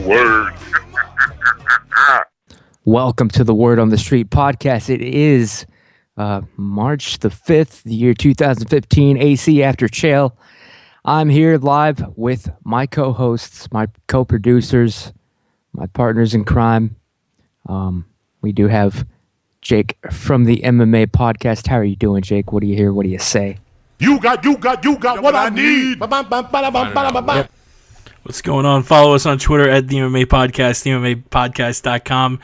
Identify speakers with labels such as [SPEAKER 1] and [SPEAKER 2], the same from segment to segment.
[SPEAKER 1] Word.
[SPEAKER 2] Welcome to the Word on the Street podcast. It is March the 5th, the year 2015, AC After Chael. I'm here live with my co-hosts, my co-producers, my partners in crime. We do have Jake from the MMA podcast. How are you doing, Jake? What do you hear? What do you say?
[SPEAKER 1] You got what I need.
[SPEAKER 3] Yep. What's going on? Follow us on Twitter at the MMA Podcast, themmapodcast.com.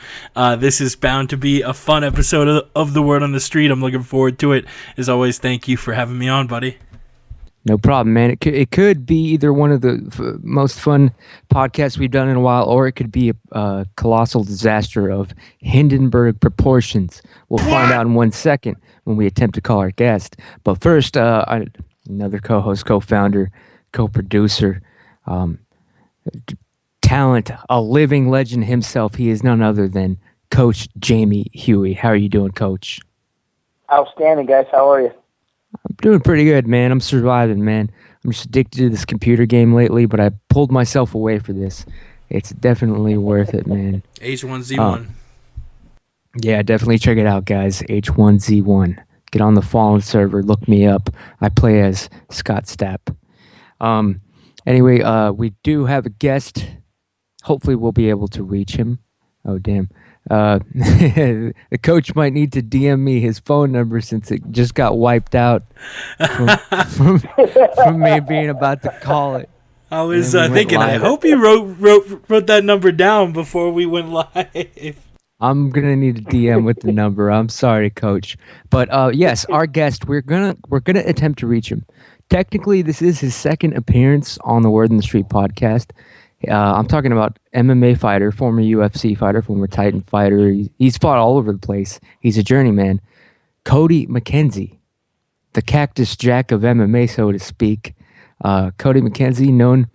[SPEAKER 3] This is bound to be a fun episode of The Word on the Street. I'm looking forward to it. As always, thank you for having me on, buddy.
[SPEAKER 2] No problem, man. It could be either one of the most fun podcasts we've done in a while, or it could be a colossal disaster of Hindenburg proportions. We'll find out in 1 second when we attempt to call our guest. But first, another co-host, co-founder, co-producer, talent, a living legend himself. He is none other than Coach Jamie Huey. How are you doing, Coach?
[SPEAKER 4] Outstanding, guys. How are you?
[SPEAKER 2] I'm doing pretty good, man. I'm surviving, man. I'm just addicted to this computer game lately, but I pulled myself away for this. It's definitely worth it, man.
[SPEAKER 3] H1Z1.
[SPEAKER 2] Yeah, definitely check it out, guys. H1Z1. Get on the Fallen server. Look me up. I play as Scott Stapp. Anyway, we do have a guest. Hopefully we'll be able to reach him. Oh, damn. The coach might need to DM me his phone number since it just got wiped out from me being about to call it.
[SPEAKER 3] I was thinking, I hope you wrote that number down before we went live.
[SPEAKER 2] I'm gonna need a DM with the number. I'm sorry, Coach, but yes, our guest. We're gonna attempt to reach him. Technically, this is his second appearance on the Word in the Street podcast. I'm talking about MMA fighter, former UFC fighter, former Titan fighter. He's fought all over the place. He's a journeyman. Cody McKenzie, the Cactus Jack of MMA, so to speak. Cody McKenzie, known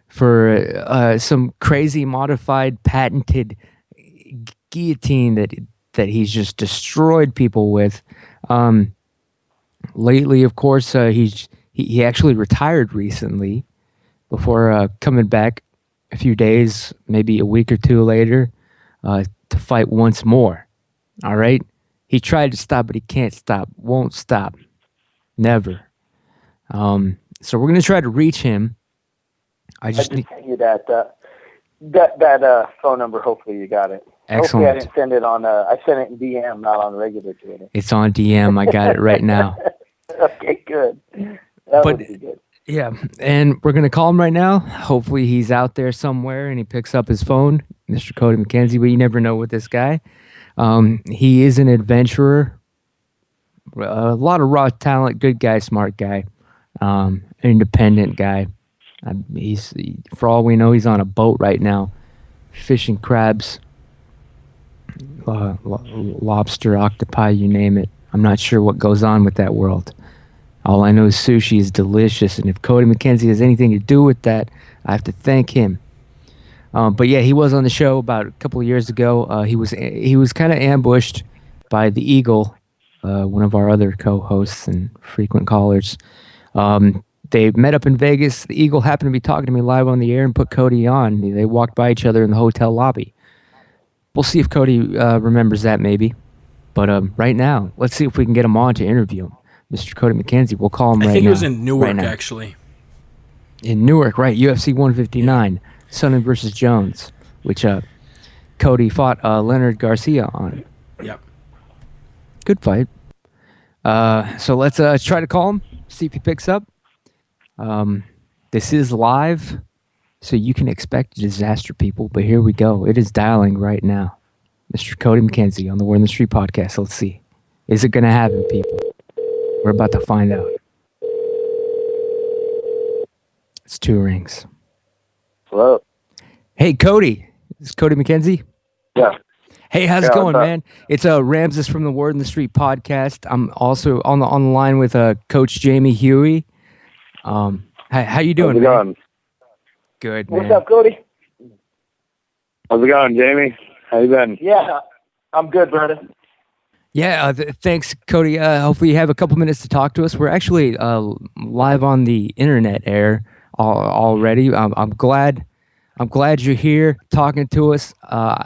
[SPEAKER 2] for some crazy modified, patented guillotine that he's just destroyed people with. Lately, of course, he actually retired recently before coming back a few days, maybe a week or two later, to fight once more. All right? He tried to stop, but he can't stop. Won't stop. Never. So we're going to try to reach him. I just
[SPEAKER 4] sent you that phone number. Hopefully you got it.
[SPEAKER 2] Excellent.
[SPEAKER 4] Hopefully I didn't send it on, I sent it in DM, not on regular Twitter.
[SPEAKER 2] It's on DM. I got it right now.
[SPEAKER 4] Okay, good. That would be good.
[SPEAKER 2] Yeah, and we're going to call him right now. Hopefully he's out there somewhere and he picks up his phone, Mr. Cody McKenzie, but you never know with this guy. He is an adventurer, a lot of raw talent, good guy, smart guy, independent guy. He's, for all we know, he's on a boat right now, fishing crabs, lobster, octopi, you name it. I'm not sure what goes on with that world. All I know is sushi is delicious, and if Cody McKenzie has anything to do with that, I have to thank him. But yeah, he was on the show about a couple of years ago. He was kind of ambushed by the Eagle, one of our other co-hosts and frequent callers. They met up in Vegas. The Eagle happened to be talking to me live on the air and put Cody on. They walked by each other in the hotel lobby. We'll see if Cody remembers that maybe. But right now, let's see if we can get him on to interview him. Mr. Cody McKenzie, we'll call him right now.
[SPEAKER 3] I think it was in Newark, actually.
[SPEAKER 2] In Newark, right. UFC 159, Sonnen versus Jones, which Cody fought Leonard Garcia on.
[SPEAKER 3] Yep.
[SPEAKER 2] Good fight. So let's try to call him, see if he picks up. This is live, so you can expect a disaster, people. But here we go. It is dialing right now. Mr. Cody McKenzie on the Word in the Street podcast. Let's see. Is it going to happen, people? We're about to find out. It's 2 rings.
[SPEAKER 4] Hello.
[SPEAKER 2] Hey, Cody. Is this Cody McKenzie?
[SPEAKER 4] Yeah.
[SPEAKER 2] Hey, how's it going, man? It's Ramses from the Word in the Street podcast. I'm also on the line with Coach Jamie Huey. How you doing,
[SPEAKER 4] How's it going?
[SPEAKER 2] Good, man.
[SPEAKER 4] What's up, Cody?
[SPEAKER 1] How's it going, Jamie? How you been?
[SPEAKER 4] Yeah, I'm good, brother.
[SPEAKER 2] Yeah, thanks, Cody. Hopefully you have a couple minutes to talk to us. We're actually live on the internet air already. I'm glad I'm glad you're here talking to us.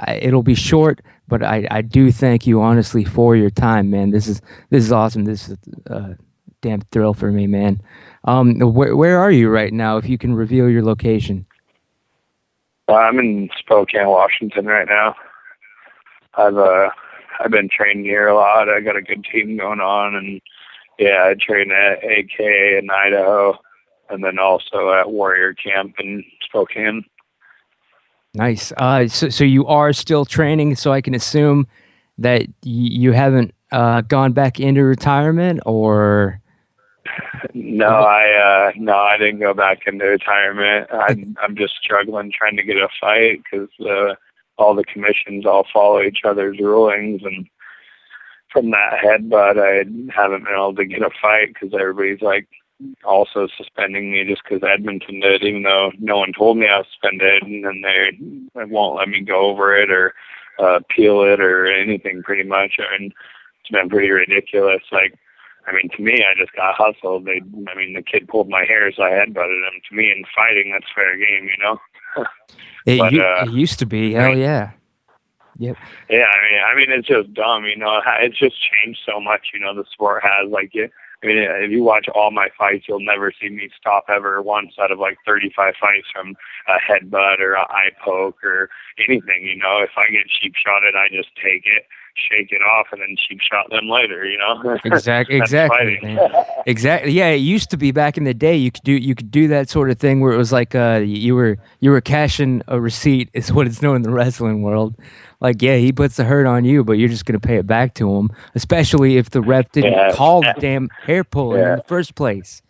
[SPEAKER 2] It'll be short, but I do thank you honestly for your time, man. This is awesome. This is a damn thrill for me, man. Where are you right now? If you can reveal your location.
[SPEAKER 1] I'm in Spokane, Washington right now. I've been training here a lot. I got a good team going on, and yeah, I train at AK in Idaho, and then also at Warrior Camp in Spokane.
[SPEAKER 2] Nice. So you are still training, so I can assume that you haven't gone back into retirement, or
[SPEAKER 1] No, I didn't go back into retirement. I'm just struggling trying to get a fight because all the commissions all follow each other's rulings, and from that headbutt, I haven't been able to get a fight because everybody's like also suspending me just because Edmonton did, even though no one told me I was suspended, and then they won't let me go over it or appeal it or anything. Pretty much, I mean, it's been pretty ridiculous. Like, I mean, to me, I just got hustled. The kid pulled my hair, so I headbutted him. To me, in fighting, that's fair game, you know.
[SPEAKER 2] it used to be. Hell yeah. Yep.
[SPEAKER 1] Yeah, I mean, it's just dumb, you know. It's just changed so much, you know. The sport has, like, if you watch all my fights, you'll never see me stop ever once out of like 35 fights from a headbutt or an eye poke or anything, you know. If I get cheap shotted, I just take it, shake it off, and then cheap shot them later, you know.
[SPEAKER 2] Exactly, man. Exactly. Yeah, it used to be back in the day. You could do that sort of thing where it was like you were cashing a receipt, is what it's known in the wrestling world. Like, yeah, he puts the hurt on you, but you're just gonna pay it back to him, especially if the ref didn't call the damn hair pulling in the first place.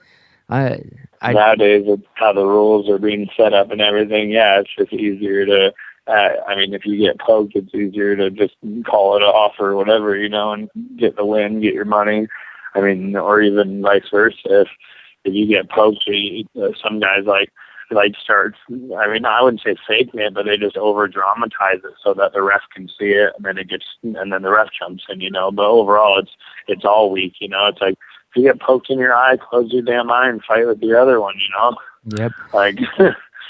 [SPEAKER 1] Nowadays, with how the rules are being set up and everything, yeah, it's just easier to. If you get poked, it's easier to just call it off or whatever, you know, and get the win, get your money. I mean, or even vice versa. If you get poked, some guys like start. I mean, I wouldn't say faking it, but they just over dramatize it so that the ref can see it, and then the ref jumps in, you know. But overall, it's all weak, you know. It's like if you get poked in your eye, close your damn eye and fight with the other one, you know.
[SPEAKER 2] Yep.
[SPEAKER 1] Like.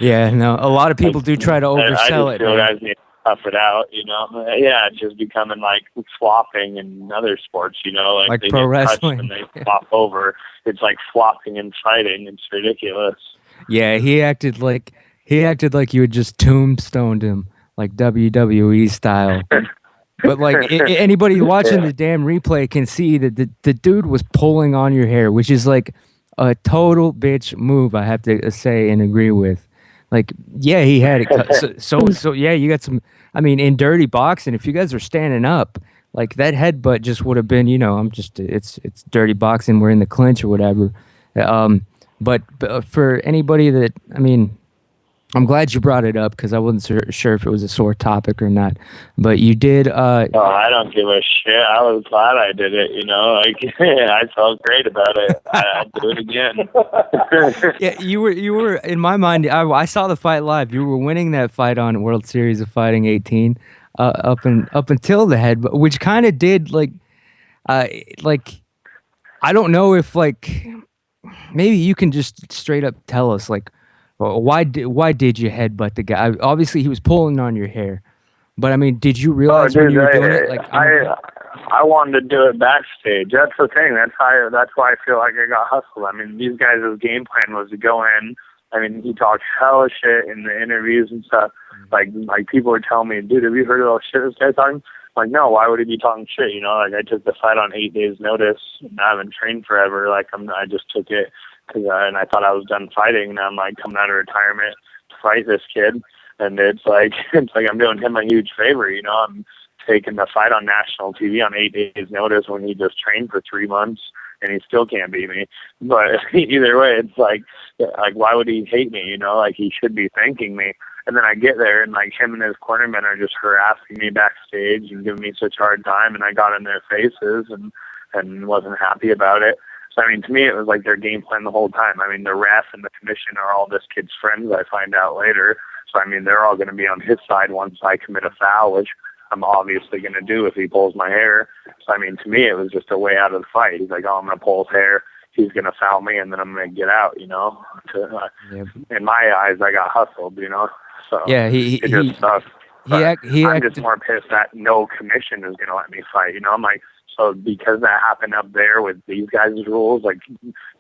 [SPEAKER 2] Yeah, no, a lot of people do try to oversell
[SPEAKER 1] I just feel guys need to tough it out, you know. Yeah, it's just becoming like flopping in other sports, you know, like they
[SPEAKER 2] pro
[SPEAKER 1] get
[SPEAKER 2] wrestling
[SPEAKER 1] touched and they flop over. It's like flopping and fighting. It's ridiculous.
[SPEAKER 2] Yeah, he acted like you had just tombstoned him, like WWE style. But like anybody watching the damn replay can see that the dude was pulling on your hair, which is like a total bitch move. I have to say and agree with. Like, yeah, he had it cut. So yeah, you got some. I mean, in dirty boxing, if you guys are standing up, like that headbutt just would have been, you know, it's dirty boxing. We're in the clinch or whatever. But for anybody that, I mean, I'm glad you brought it up because I wasn't sure if it was a sore topic or not. But you did.
[SPEAKER 1] No, I don't give a shit. I was glad I did it. You know, like I felt great about it. I'd do it again.
[SPEAKER 2] Yeah, you were in my mind. I saw the fight live. You were winning that fight on World Series of Fighting 18, up until the head, which kind of did like I don't know if like maybe you can just straight up tell us like. Why did you headbutt the guy? Obviously, he was pulling on your hair, but I mean, did you realize when you were doing it? Like,
[SPEAKER 1] I wanted to do it backstage. That's the thing. That's why I feel like I got hustled. I mean, these guys' game plan was to go in. I mean, he talked hella shit in the interviews and stuff. Like people were telling me, dude, have you heard of all shit this guy's talking? I'm like, no, why would he be talking shit? You know, like I took the fight on 8 days' notice. And I haven't trained forever. Like I just took it. And I thought I was done fighting, and I'm like coming out of retirement to fight this kid, and it's like I'm doing him a huge favor, you know. I'm taking the fight on national TV on 8 days' notice when he just trained for 3 months, and he still can't beat me. But either way, it's like why would he hate me? You know, like he should be thanking me. And then I get there, and like him and his cornermen are just harassing me backstage and giving me such a hard time, and I got in their faces and wasn't happy about it. So, I mean, to me, it was like their game plan the whole time. I mean, the ref and the commission are all this kid's friends, I find out later. So, I mean, they're all going to be on his side once I commit a foul, which I'm obviously going to do if he pulls my hair. So, I mean, to me, it was just a way out of the fight. He's like, oh, I'm going to pull his hair. He's going to foul me, and then I'm going to get out, you know. In my eyes, I got hustled, you know. So
[SPEAKER 2] Yeah,
[SPEAKER 1] it just sucks.
[SPEAKER 2] he
[SPEAKER 1] I'm just more pissed that no commission is going to let me fight. I'm like, so because that happened up there with these guys' rules, like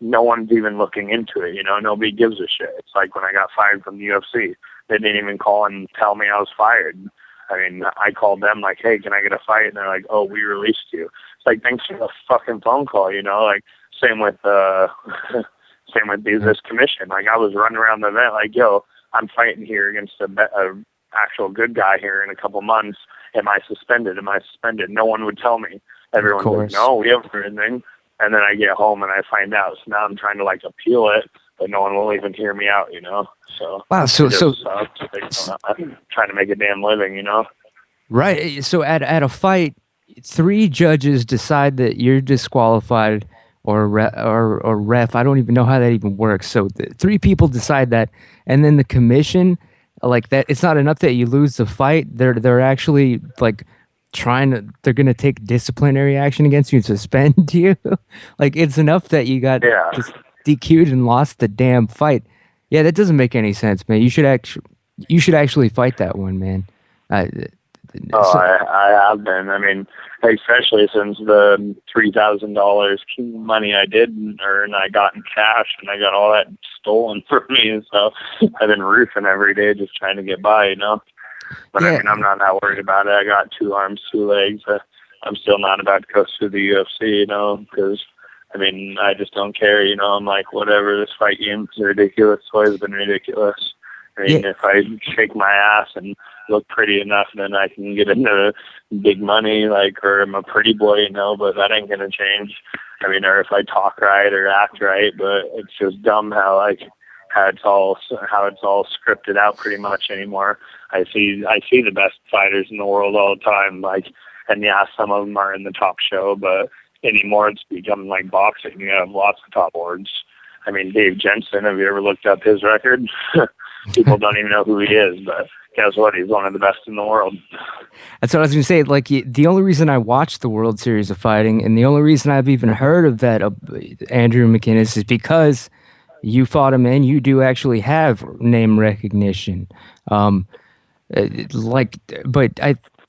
[SPEAKER 1] no one's even looking into it. Nobody gives a shit. It's like when I got fired from the UFC, they didn't even call and tell me I was fired. I mean, I called them like, hey, can I get a fight? And they're like, oh, we released you. It's like, thanks for the fucking phone call. Like same with this commission. Like I was running around the event like, yo, I'm fighting here against a actual good guy here in a couple months. Am I suspended? No one would tell me. Everyone's like, no, we haven't heard anything. And then I get home and I find out. So now I'm trying to appeal it, but no one will even hear me out, So
[SPEAKER 2] wow, so
[SPEAKER 1] I'm trying to make a damn living,
[SPEAKER 2] Right. So at a fight, 3 judges decide that you're disqualified or ref. I don't even know how that even works. So 3 people decide that, and then the commission, like that, it's not enough that you lose the fight. They're actually they're gonna take disciplinary action against you and suspend you. Like it's enough that you got just DQ'd and lost the damn fight. Yeah, that doesn't make any sense, man. You should actually fight that one, man.
[SPEAKER 1] I have been. I mean, especially since the $3,000 money I did earn, I got in cash, and I got all that stolen from me. So I've been roofing every day, just trying to get by, But yeah. I mean, I'm not that worried about it. I got 2 arms, 2 legs. I'm still not about to go through the UFC, because I mean, I just don't care. I'm like, whatever. This fight game is ridiculous. It's always been ridiculous. I mean, if I shake my ass and look pretty enough, then I can get into big money, or I'm a pretty boy, but that ain't gonna change. I mean, or if I talk right or act right, but it's just dumb how it's all scripted out pretty much anymore. I see the best fighters in the world all the time, and yeah, some of them are in the top show, but anymore it's become like boxing. You have lots of top awards. I mean, Dave Jensen, have you ever looked up his record? People don't even know who he is, but guess what? He's one of the best in the world.
[SPEAKER 2] That's what I was going to say. The only reason I watched the World Series of Fighting, and the only reason I've even heard of that Andrew McInnes, is because you fought him, and you do actually have name recognition.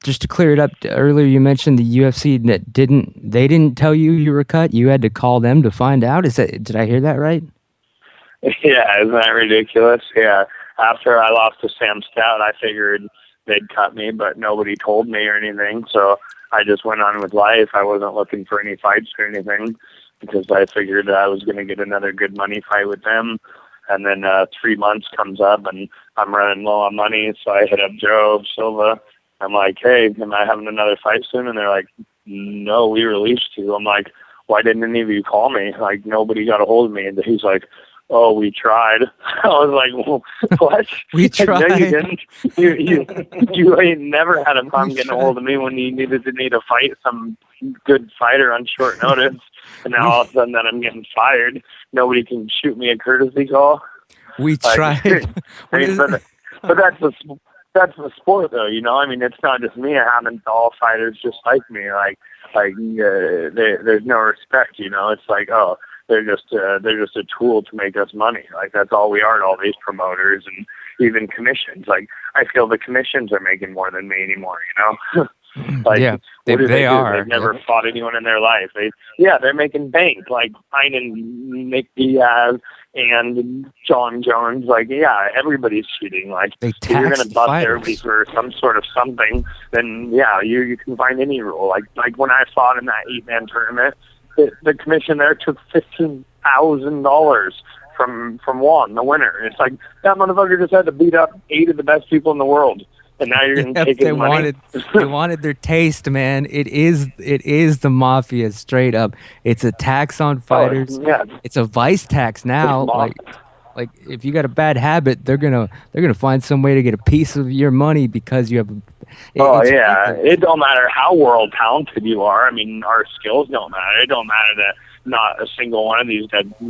[SPEAKER 2] Just to clear it up, earlier you mentioned the UFC that didn't tell you were cut. You had to call them to find out. Did I hear that right?
[SPEAKER 1] Yeah, isn't that ridiculous? Yeah. After I lost to Sam Stout, I figured they'd cut me, but nobody told me or anything. So I just went on with life. I wasn't looking for any fights or anything because I figured I was going to get another good money fight with them. And then 3 months comes up and I'm running low on money. So I hit up Joe Silva. I'm like, hey, am I having another fight soon? And they're like, no, we released you. I'm like, why didn't any of you call me? Nobody got a hold of me. And he's like, oh, we tried. I was like, well, what?
[SPEAKER 2] We tried.
[SPEAKER 1] No, you didn't. You ain't never had a problem getting a hold of me when you needed to fight some good fighter on short notice. And now all of a sudden that I'm getting fired, nobody can shoot me a courtesy call.
[SPEAKER 2] We tried.
[SPEAKER 1] But that's the sport, though. I mean, it's not just me. It happens to all fighters just like me. There's no respect. It's like, oh, they're just a tool to make us money. That's all we are to all these promoters and even commissions. I feel the commissions are making more than me anymore.
[SPEAKER 2] Yeah, they are.
[SPEAKER 1] They've never fought anyone in their life. They're making bank. Finding Nick Diaz and John Jones. Everybody's cheating. If you're going to bust everybody for some sort of something, then you can find any rule. Like when I fought in that 8-man tournament, the commission there took $15,000 from Juan, the winner. It's like that motherfucker just had to beat up 8 of the best people in the world. And now you're going to take his money.
[SPEAKER 2] They wanted their taste, man. It is the mafia, straight up. It's a tax on fighters. It's a vice tax now. Like if you got a bad habit, they're gonna find some way to get a piece of your money because you have.
[SPEAKER 1] It don't matter how world talented you are. I mean, our skills don't matter. It don't matter that not a single one of these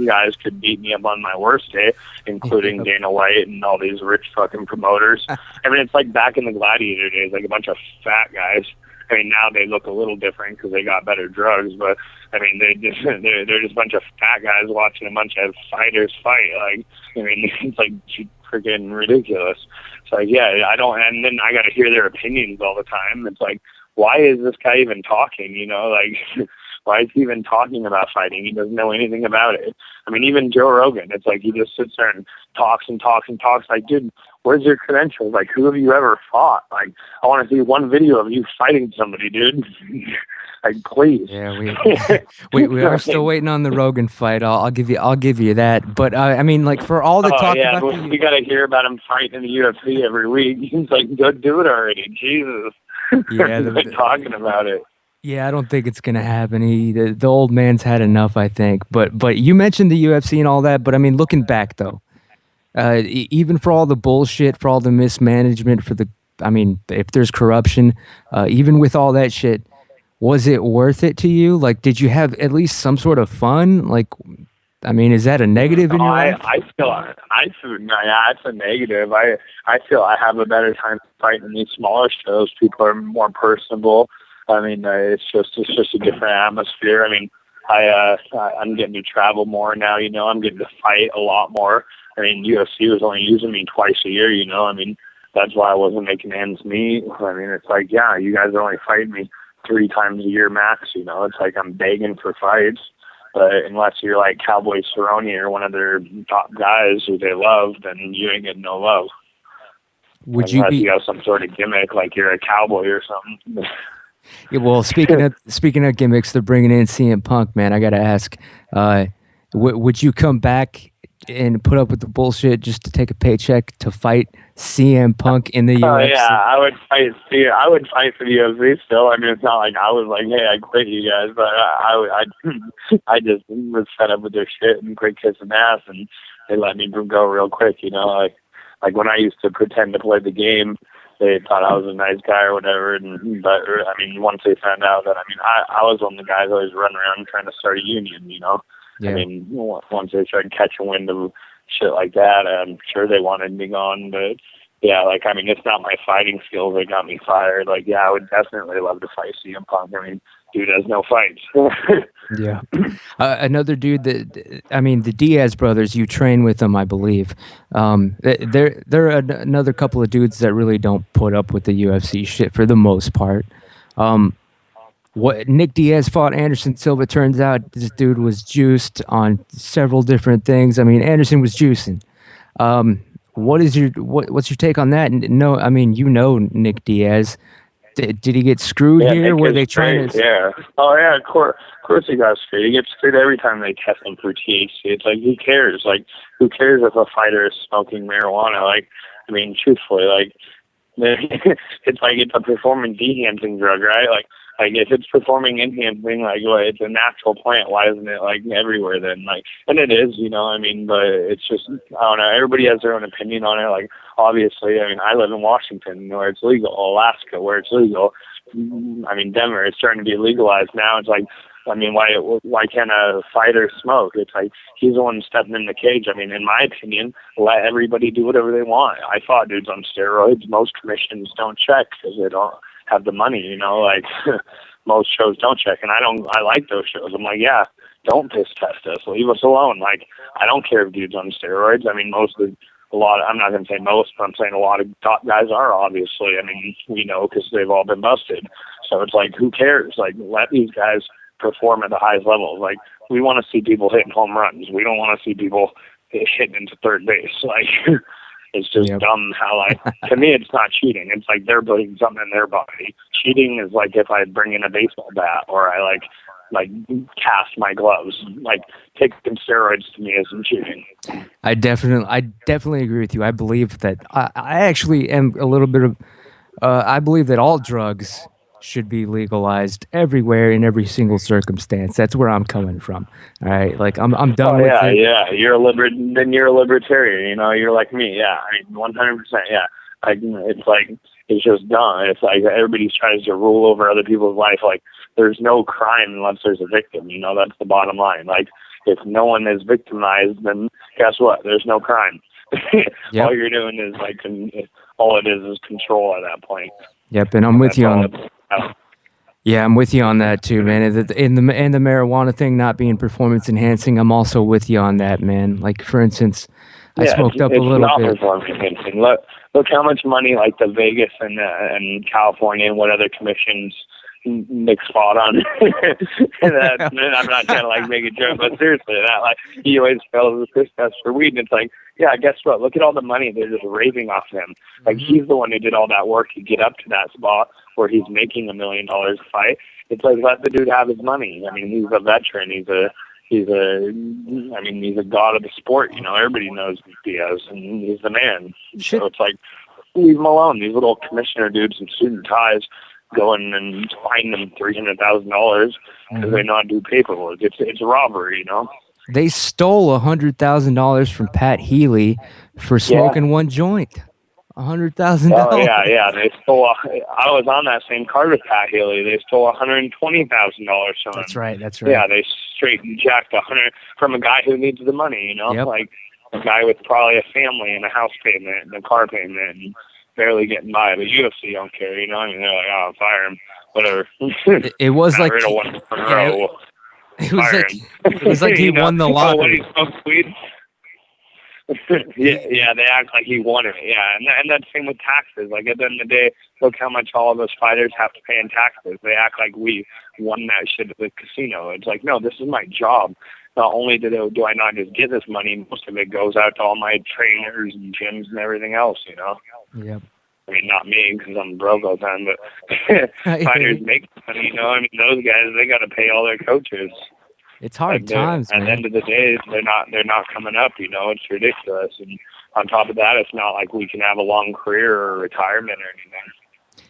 [SPEAKER 1] guys could beat me up on my worst day, including Dana White and all these rich fucking promoters. I mean, it's like back in the Gladiator days, like a bunch of fat guys. I mean, now they look a little different because they got better drugs, but I mean, they're just a bunch of fat guys watching a bunch of fighters fight. I mean, it's like freaking ridiculous. It's like, yeah, I don't, and then I got to hear their opinions all the time. It's like, why is this guy even talking? You know, like, why is he even talking about fighting? He doesn't know anything about it. I mean, even Joe Rogan, it's like he just sits there and talks and talks and talks. Like, dude, where's your credentials? Like, who have you ever fought? Like, I want to see one video of you fighting somebody, dude. Like, please.
[SPEAKER 2] Yeah, we are still waiting on the Rogan fight. I'll give you that. But I mean, like, for all the talk
[SPEAKER 1] yeah,
[SPEAKER 2] about
[SPEAKER 1] we got to hear about him fighting in the UFC every week. He's like, go do it already, Jesus.
[SPEAKER 2] Yeah,
[SPEAKER 1] they're talking about it.
[SPEAKER 2] Yeah, I don't think it's gonna happen. The old man's had enough, I think. But you mentioned the UFC and all that. But I mean, looking back though, even for all the bullshit, for all the mismanagement, I mean, if there's corruption, even with all that shit, was it worth it to you? Like, did you have at least some sort of fun? Like, I mean, is that a negative in your life?
[SPEAKER 1] I feel, yeah, it's a negative. I feel I have a better time fighting these smaller shows. People are more personable. I mean, it's just a different atmosphere. I mean, I'm getting to travel more now. You know, I'm getting to fight a lot more. I mean, UFC was only using me twice a year. You know, I mean, that's why I wasn't making ends meet. I mean, it's like, yeah, you guys are only fighting me 3 times a year max. You know, it's like I'm begging for fights. But unless you're like Cowboy Cerrone or one of their top guys who they love, then you ain't getting no love. Unless you have some sort of gimmick, like you're a cowboy or something.
[SPEAKER 2] Yeah, well, speaking of gimmicks, they're bringing in CM Punk, man. I gotta ask, would you come back and put up with the bullshit just to take a paycheck to fight CM Punk in the UFC?
[SPEAKER 1] Oh yeah, I would fight for the UFC still. I mean, it's not like I was like, hey, I quit you guys, but I just was fed up with their shit and quit kissing ass, and they let me go real quick. You know, like when I used to pretend to play the game, they thought I was a nice guy or whatever. But I mean, once they found out that, I mean, I was one of the guys always running around trying to start a union, you know. Yeah. I mean, once they started catching wind of shit like that, I'm sure they wanted me gone. But yeah, like, I mean, it's not my fighting skills that got me fired. Like, yeah, I would definitely love to fight CM Punk. I mean, dude has no fights.
[SPEAKER 2] Yeah. Another dude the Diaz brothers, you train with them, I believe. They're another couple of dudes that really don't put up with the UFC shit for the most part. What Nick Diaz fought Anderson Silva, turns out this dude was juiced on several different things. I mean, Anderson was juicing. What's your take on that? No, I mean, you know Nick Diaz. Did he get screwed here? Were they trying to?
[SPEAKER 1] Yeah. Oh yeah, of course he got screwed. He gets screwed every time they test him for THC. It's like, who cares? Like, who cares if a fighter is smoking marijuana? Like, I mean, truthfully, like, it's like it's a performance enhancing drug, right? Like if it's performing enhancing, like, well, it's a natural plant. Why isn't it like everywhere then? Like, and it is, you know. I mean, but it's just, I don't know. Everybody has their own opinion on it. Like, obviously, I mean, I live in Washington where it's legal, Alaska where it's legal. I mean, Denver, it's starting to be legalized now. It's like, I mean, why can't a fighter smoke? It's like, he's the one stepping in the cage. I mean, in my opinion, let everybody do whatever they want. I fought dudes on steroids. Most commissions don't check because they don't have the money, you know, like most shows don't check. And I like those shows. I'm like, yeah, don't piss test us. Leave us alone. Like, I don't care if dudes on steroids. I mean, I'm not going to say most, but I'm saying a lot of top guys are, obviously. I mean, we know because they've all been busted. So it's like, who cares? Like, let these guys perform at the highest levels. Like, we want to see people hitting home runs. We don't want to see people hitting into third base. Like, it's just dumb how, like, to me, it's not cheating. It's like they're putting something in their body. Cheating is like if I bring in a baseball bat or I like cast my gloves. Like, taking steroids to me isn't cheating.
[SPEAKER 2] I definitely agree with you. I believe that I actually am a little bit of I believe that all drugs should be legalized everywhere in every single circumstance. That's where I'm coming from. All right, like I'm done with it.
[SPEAKER 1] Yeah, you're a libertarian. You know, you're like me. Yeah, I mean, 100%. Yeah, it's just dumb. It's like everybody tries to rule over other people's life. Like, there's no crime unless there's a victim. You know, that's the bottom line. Like, if no one is victimized, then guess what? There's no crime. All you're doing is all it is control at that point.
[SPEAKER 2] Yep, and I'm with you on that. Yeah, I'm with you on that too, man. In the marijuana thing not being performance enhancing, I'm also with you on that, man. Like, for instance, I smoked up a
[SPEAKER 1] it's
[SPEAKER 2] little
[SPEAKER 1] not
[SPEAKER 2] bit.
[SPEAKER 1] performance enhancing. Look how much money like the Vegas and California and what other commissions Nick spot on. And I'm not trying to like make a joke, but seriously, that like he always fails the first test for weed, and it's like, yeah, guess what? Look at all the money they're just raving off him. Like he's the one who did all that work to get up to that spot where he's making $1 million a fight. It's like, let the dude have his money. I mean, he's a veteran. He's a god of the sport. You know, everybody knows Diaz, and he's the man.
[SPEAKER 2] Shit.
[SPEAKER 1] So it's like, leave him alone. These little commissioner dudes in suit and ties going and fine them $300,000 because they not do paperwork. It's robbery, you know.
[SPEAKER 2] They stole $100,000 from Pat Healy for smoking one joint. $100,000.
[SPEAKER 1] Oh yeah. They stole. I was on that same card with Pat Healy. They stole $120,000 from him.
[SPEAKER 2] That's right.
[SPEAKER 1] Yeah, they straight jacked 100 from a guy who needs the money. You know, like a guy with probably a family and a house payment and a car payment and barely getting by. The UFC don't care. You know, I mean, they're like, oh, fire him, whatever.
[SPEAKER 2] It was like it was like he won the lottery.
[SPEAKER 1] When he smokes weed. yeah, they act like he won it. Yeah, and that's the same with taxes. Like at the end of the day, look how much all of us fighters have to pay in taxes. They act like we won that shit at the casino. It's like, no, this is my job. Not only do I not just get this money, most of it goes out to all my trainers and gyms and everything else. You know.
[SPEAKER 2] Yep.
[SPEAKER 1] I mean, not me because I'm broke all the time, but fighters make money. You know, I mean, those guys, they got to pay all their coaches.
[SPEAKER 2] It's hard times, man.
[SPEAKER 1] At the end of the day, they're not coming up. You know, it's ridiculous. And on top of that, it's not like we can have a long career or retirement or anything.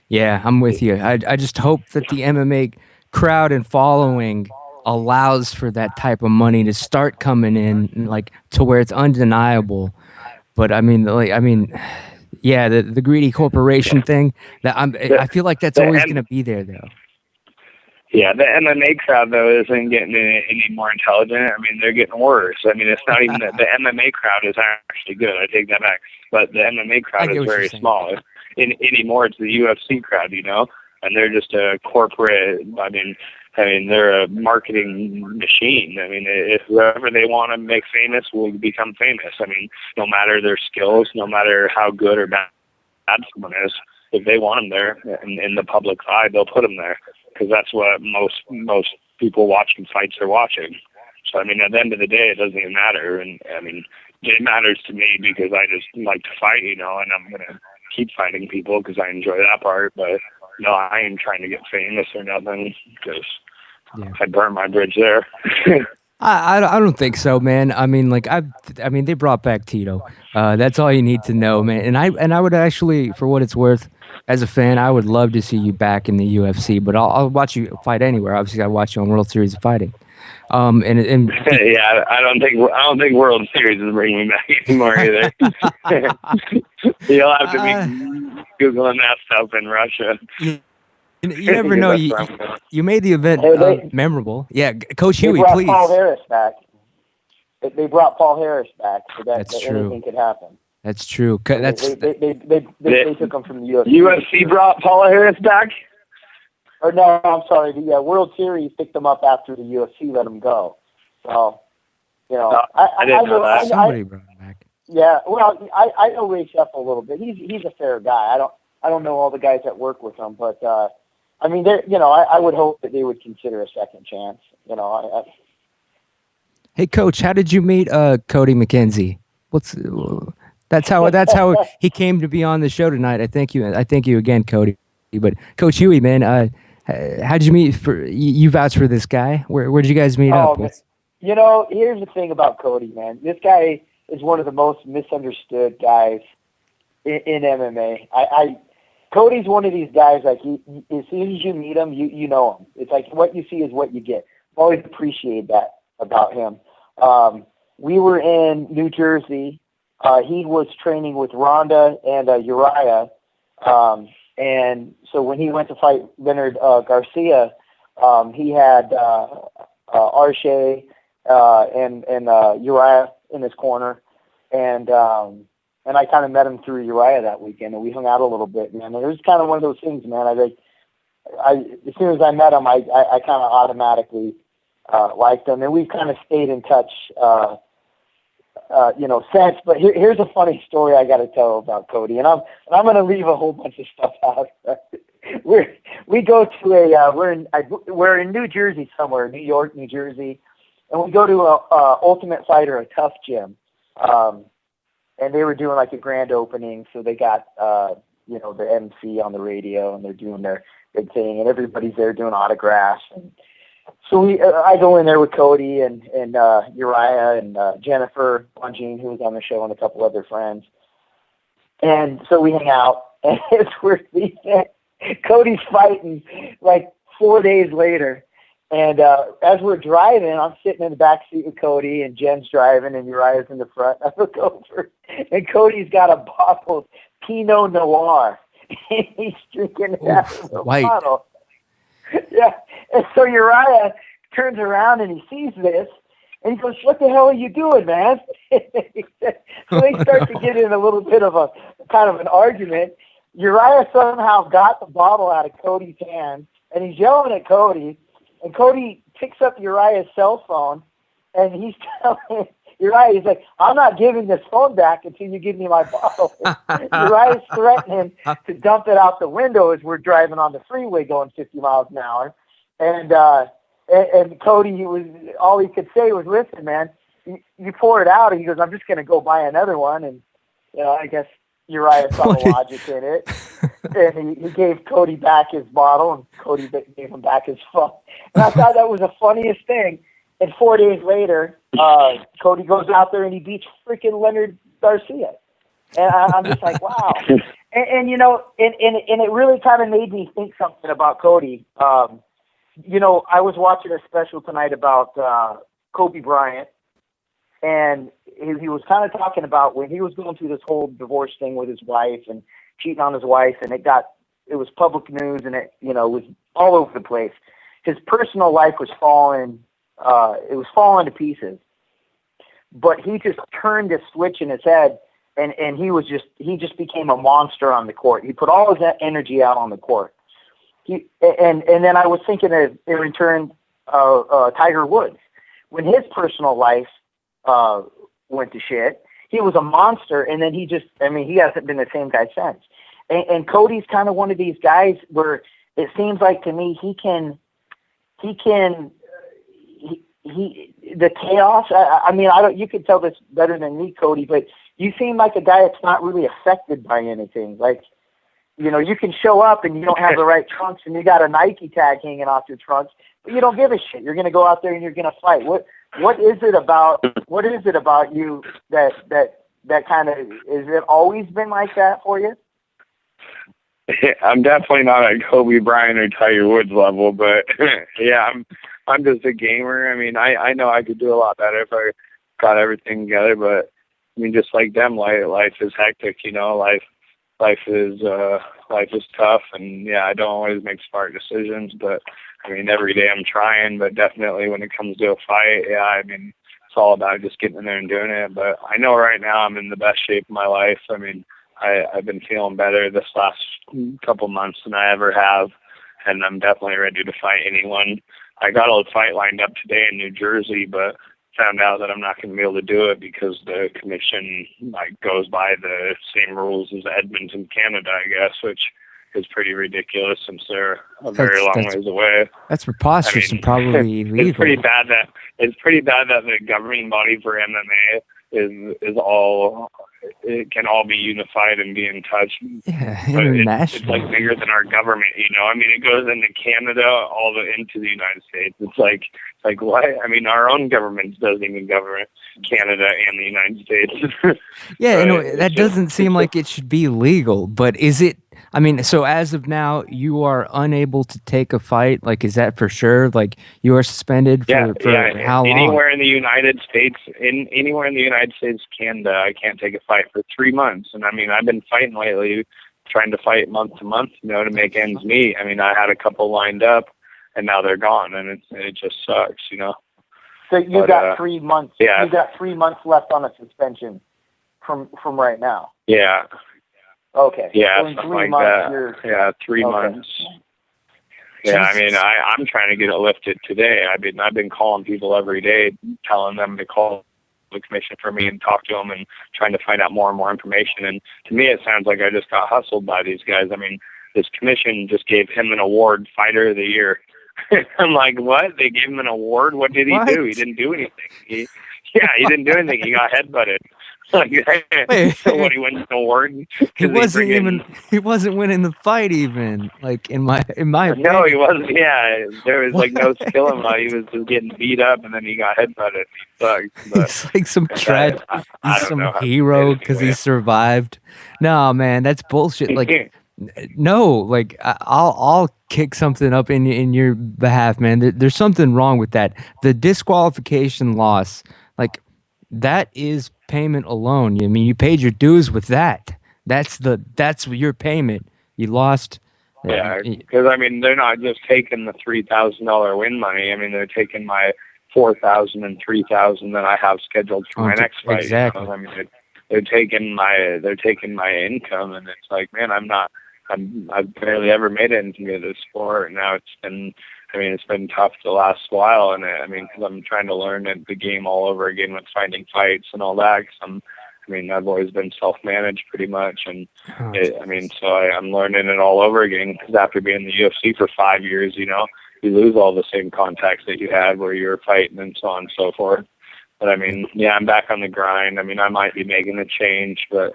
[SPEAKER 2] Yeah, I'm with you. I just hope that the MMA crowd and following allows for that type of money to start coming in, like to where it's undeniable. But I mean, yeah, the greedy corporation thing. I feel like that's always going to be there, though.
[SPEAKER 1] Yeah, the MMA crowd, though, isn't getting any more intelligent. I mean, they're getting worse. I mean, it's not even the MMA crowd is actually good. I take that back. But the MMA crowd is very small. Anymore, it's the UFC crowd, you know, and they're just a corporate. I mean, they're a marketing machine. I mean, if whoever they want to make famous will become famous. I mean, no matter their skills, no matter how good or bad someone is, if they want them there in the public eye, they'll put them there. Because that's what most people watching fights are watching. So, I mean, at the end of the day, it doesn't even matter. And, I mean, it matters to me because I just like to fight, you know, and I'm going to keep fighting people because I enjoy that part. But, no, I ain't trying to get famous or nothing because I burned my bridge there.
[SPEAKER 2] I don't think so, man. I mean, like they brought back Tito. That's all you need to know, man. And I would actually, for what it's worth, as a fan, I would love to see you back in the UFC. But I'll watch you fight anywhere. Obviously, I watch you on World Series of Fighting.
[SPEAKER 1] Yeah, I don't think World Series is bringing me back anymore either. You'll have to be googling that stuff in Russia.
[SPEAKER 2] You never know. You made the event memorable. Yeah, Coach Huey, please.
[SPEAKER 4] They brought Paul Harris back. They brought Paul Harris back so that anything could happen.
[SPEAKER 2] That's true. They
[SPEAKER 4] took him from the UFC.
[SPEAKER 1] UFC brought Paul Harris back?
[SPEAKER 4] Or no, I'm sorry. The World Series picked him up after the UFC let him go. So, you know,
[SPEAKER 1] I didn't know that.
[SPEAKER 2] Somebody brought him back.
[SPEAKER 4] Yeah, well, I know Ray Sheff a little bit. He's a fair guy. I don't know all the guys that work with him, but I mean, I would hope that they would consider a second chance. You know,
[SPEAKER 2] Hey, Coach, how did you meet Cody McKenzie? That's how he came to be on the show tonight. I thank you again, Cody. But Coach Huey, man, how did you meet? You vouch for this guy. Where did you guys meet up?
[SPEAKER 4] You know, here's the thing about Cody, man. This guy is one of the most misunderstood guys in MMA. Cody's one of these guys, like, as soon as you meet him, you know him. It's like what you see is what you get. I've always appreciated that about him. We were in New Jersey. He was training with Ronda and Uriah. And so when he went to fight Leonard Garcia, he had Arche and Uriah in his corner. And I kind of met him through Uriah that weekend, and we hung out a little bit, man. And it was kind of one of those things, man. As soon as I met him, I kind of automatically liked him, and we've kind of stayed in touch sense. But here's a funny story I got to tell about Cody, and I'm going to leave a whole bunch of stuff out. We go to we're in New Jersey somewhere, New York, New Jersey, and we go to a Ultimate Fighter, a Tough Gym, and they were doing like a grand opening, so they got the MC on the radio, and they're doing their big thing, and everybody's there doing autographs. And so I go in there with Cody and Uriah and Jennifer Longine, who was on the show, and a couple other friends. And so we hang out, and it's where Cody's fighting like 4 days later. And as we're driving, I'm sitting in the back seat with Cody, and Jen's driving, and Uriah's in the front. I look over, and Cody's got a bottle of Pinot Noir. He's drinking it out of the bottle. Yeah. And so Uriah turns around, and he sees this, and he goes, "What the hell are you doing, man?" So they start to get in a little bit of a kind of an argument. Uriah somehow got the bottle out of Cody's hand, and he's yelling at Cody. And Cody picks up Uriah's cell phone, and he's telling Uriah, he's like, "I'm not giving this phone back until you give me my bottle." Uriah's threatening to dump it out the window as we're driving on the freeway going 50 miles an hour. And Cody, all he could say was, "Listen, man, you pour it out." And he goes, "I'm just going to go buy another one." And I guess Uriah saw the logic in it. And he gave Cody back his bottle, and Cody gave him back his phone. And I thought that was the funniest thing. And 4 days later, Cody goes out there and he beats freaking Leonard Garcia. And I'm just like, wow. And it really kind of made me think something about Cody. I was watching a special tonight about Kobe Bryant, and he was kind of talking about when he was going through this whole divorce thing with his wife and cheating on his wife, and it was public news, and it was all over the place. His personal life was falling to pieces, but he just turned a switch in his head, and he just became a monster on the court. He put all his energy out on the court. And then I was thinking in return, Tiger Woods, when his personal life went to shit, he was a monster, and then he hasn't been the same guy since. And Cody's kind of one of these guys where it seems like to me the chaos. You could tell this better than me, Cody, but you seem like a guy that's not really affected by anything. Like, you can show up and you don't have the right trunks, and you got a Nike tag hanging off your trunks, but you don't give a shit. You're going to go out there and you're going to fight. What is it about you that kind of, is it always been like that for you?
[SPEAKER 1] I'm definitely not at Kobe Bryant or Tiger Woods level, but yeah, I'm just a gamer. I mean, I know I could do a lot better if I got everything together, but I mean, just like them, life is hectic, life is tough, and yeah, I don't always make smart decisions, but I mean, every day I'm trying, but definitely when it comes to a fight, yeah, I mean, it's all about just getting in there and doing it. But I know right now I'm in the best shape of my life. I mean, I've been feeling better this last couple months than I ever have, and I'm definitely ready to fight anyone. I got a fight lined up today in New Jersey, but found out that I'm not going to be able to do it because the commission goes by the same rules as Edmonton, Canada, I guess, which is pretty ridiculous since they're a very long ways away.
[SPEAKER 2] That's preposterous and probably illegal.
[SPEAKER 1] It's pretty bad that the governing body for MMA is all, it can all be unified and be in touch.
[SPEAKER 2] Yeah, international.
[SPEAKER 1] It's like bigger than our government, I mean, it goes into Canada, into the United States. It's like what? I mean, our own government doesn't even govern Canada and the United States.
[SPEAKER 2] Yeah, that doesn't seem like it should be legal, but is it? I mean, so as of now, you are unable to take a fight. Like, is that for sure? Like, you are suspended for how long?
[SPEAKER 1] Anywhere in the United States, Canada, I can't take a fight for 3 months. And I mean, I've been fighting lately, trying to fight month to month, to make ends meet. I mean, I had a couple lined up, and now they're gone, and it just sucks,
[SPEAKER 4] So got 3 months. Yeah. You got 3 months left on a suspension from right now.
[SPEAKER 1] Yeah.
[SPEAKER 4] Okay.
[SPEAKER 1] Yeah, so something like that. Yeah, 3 months. Yeah, I mean, I'm trying to get it lifted today. I've been calling people every day, telling them to call the commission for me and talk to them and trying to find out more and more information. And to me, it sounds like I just got hustled by these guys. I mean, this commission just gave him an award, Fighter of the Year. I'm like, what? They gave him an award? What did he do? He didn't do anything. He didn't do anything. He got headbutted. Like, so what? He wins an award?
[SPEAKER 2] He wasn't winning the fight even. Like in my opinion.
[SPEAKER 1] No, he wasn't. Yeah, there was like no skill involved. He was just getting beat up, and then he got headbutted. He sucked.
[SPEAKER 2] He's like some he's some hero because he survived. No, man, that's bullshit. Like. No, like I'll kick something up in your behalf, man. There's something wrong with that. The disqualification loss, like that is payment alone. I mean, you paid your dues with that. That's your payment. You lost.
[SPEAKER 1] Yeah, because I mean, they're not just taking the $3,000 win money. I mean, they're taking my $4,000 and $3,000 that I have scheduled for my next fight.
[SPEAKER 2] Exactly.
[SPEAKER 1] You know? I mean, they're taking my income, and it's like, man, I've barely ever made it into this sport. Now it's been tough the last while, and because I'm trying to learn the game all over again with finding fights and all that. I've always been self-managed pretty much, and so I'm learning it all over again. Because after being in the UFC for 5 years, you lose all the same contacts that you had where you were fighting and so on and so forth. But I'm back on the grind. I might be making a change, but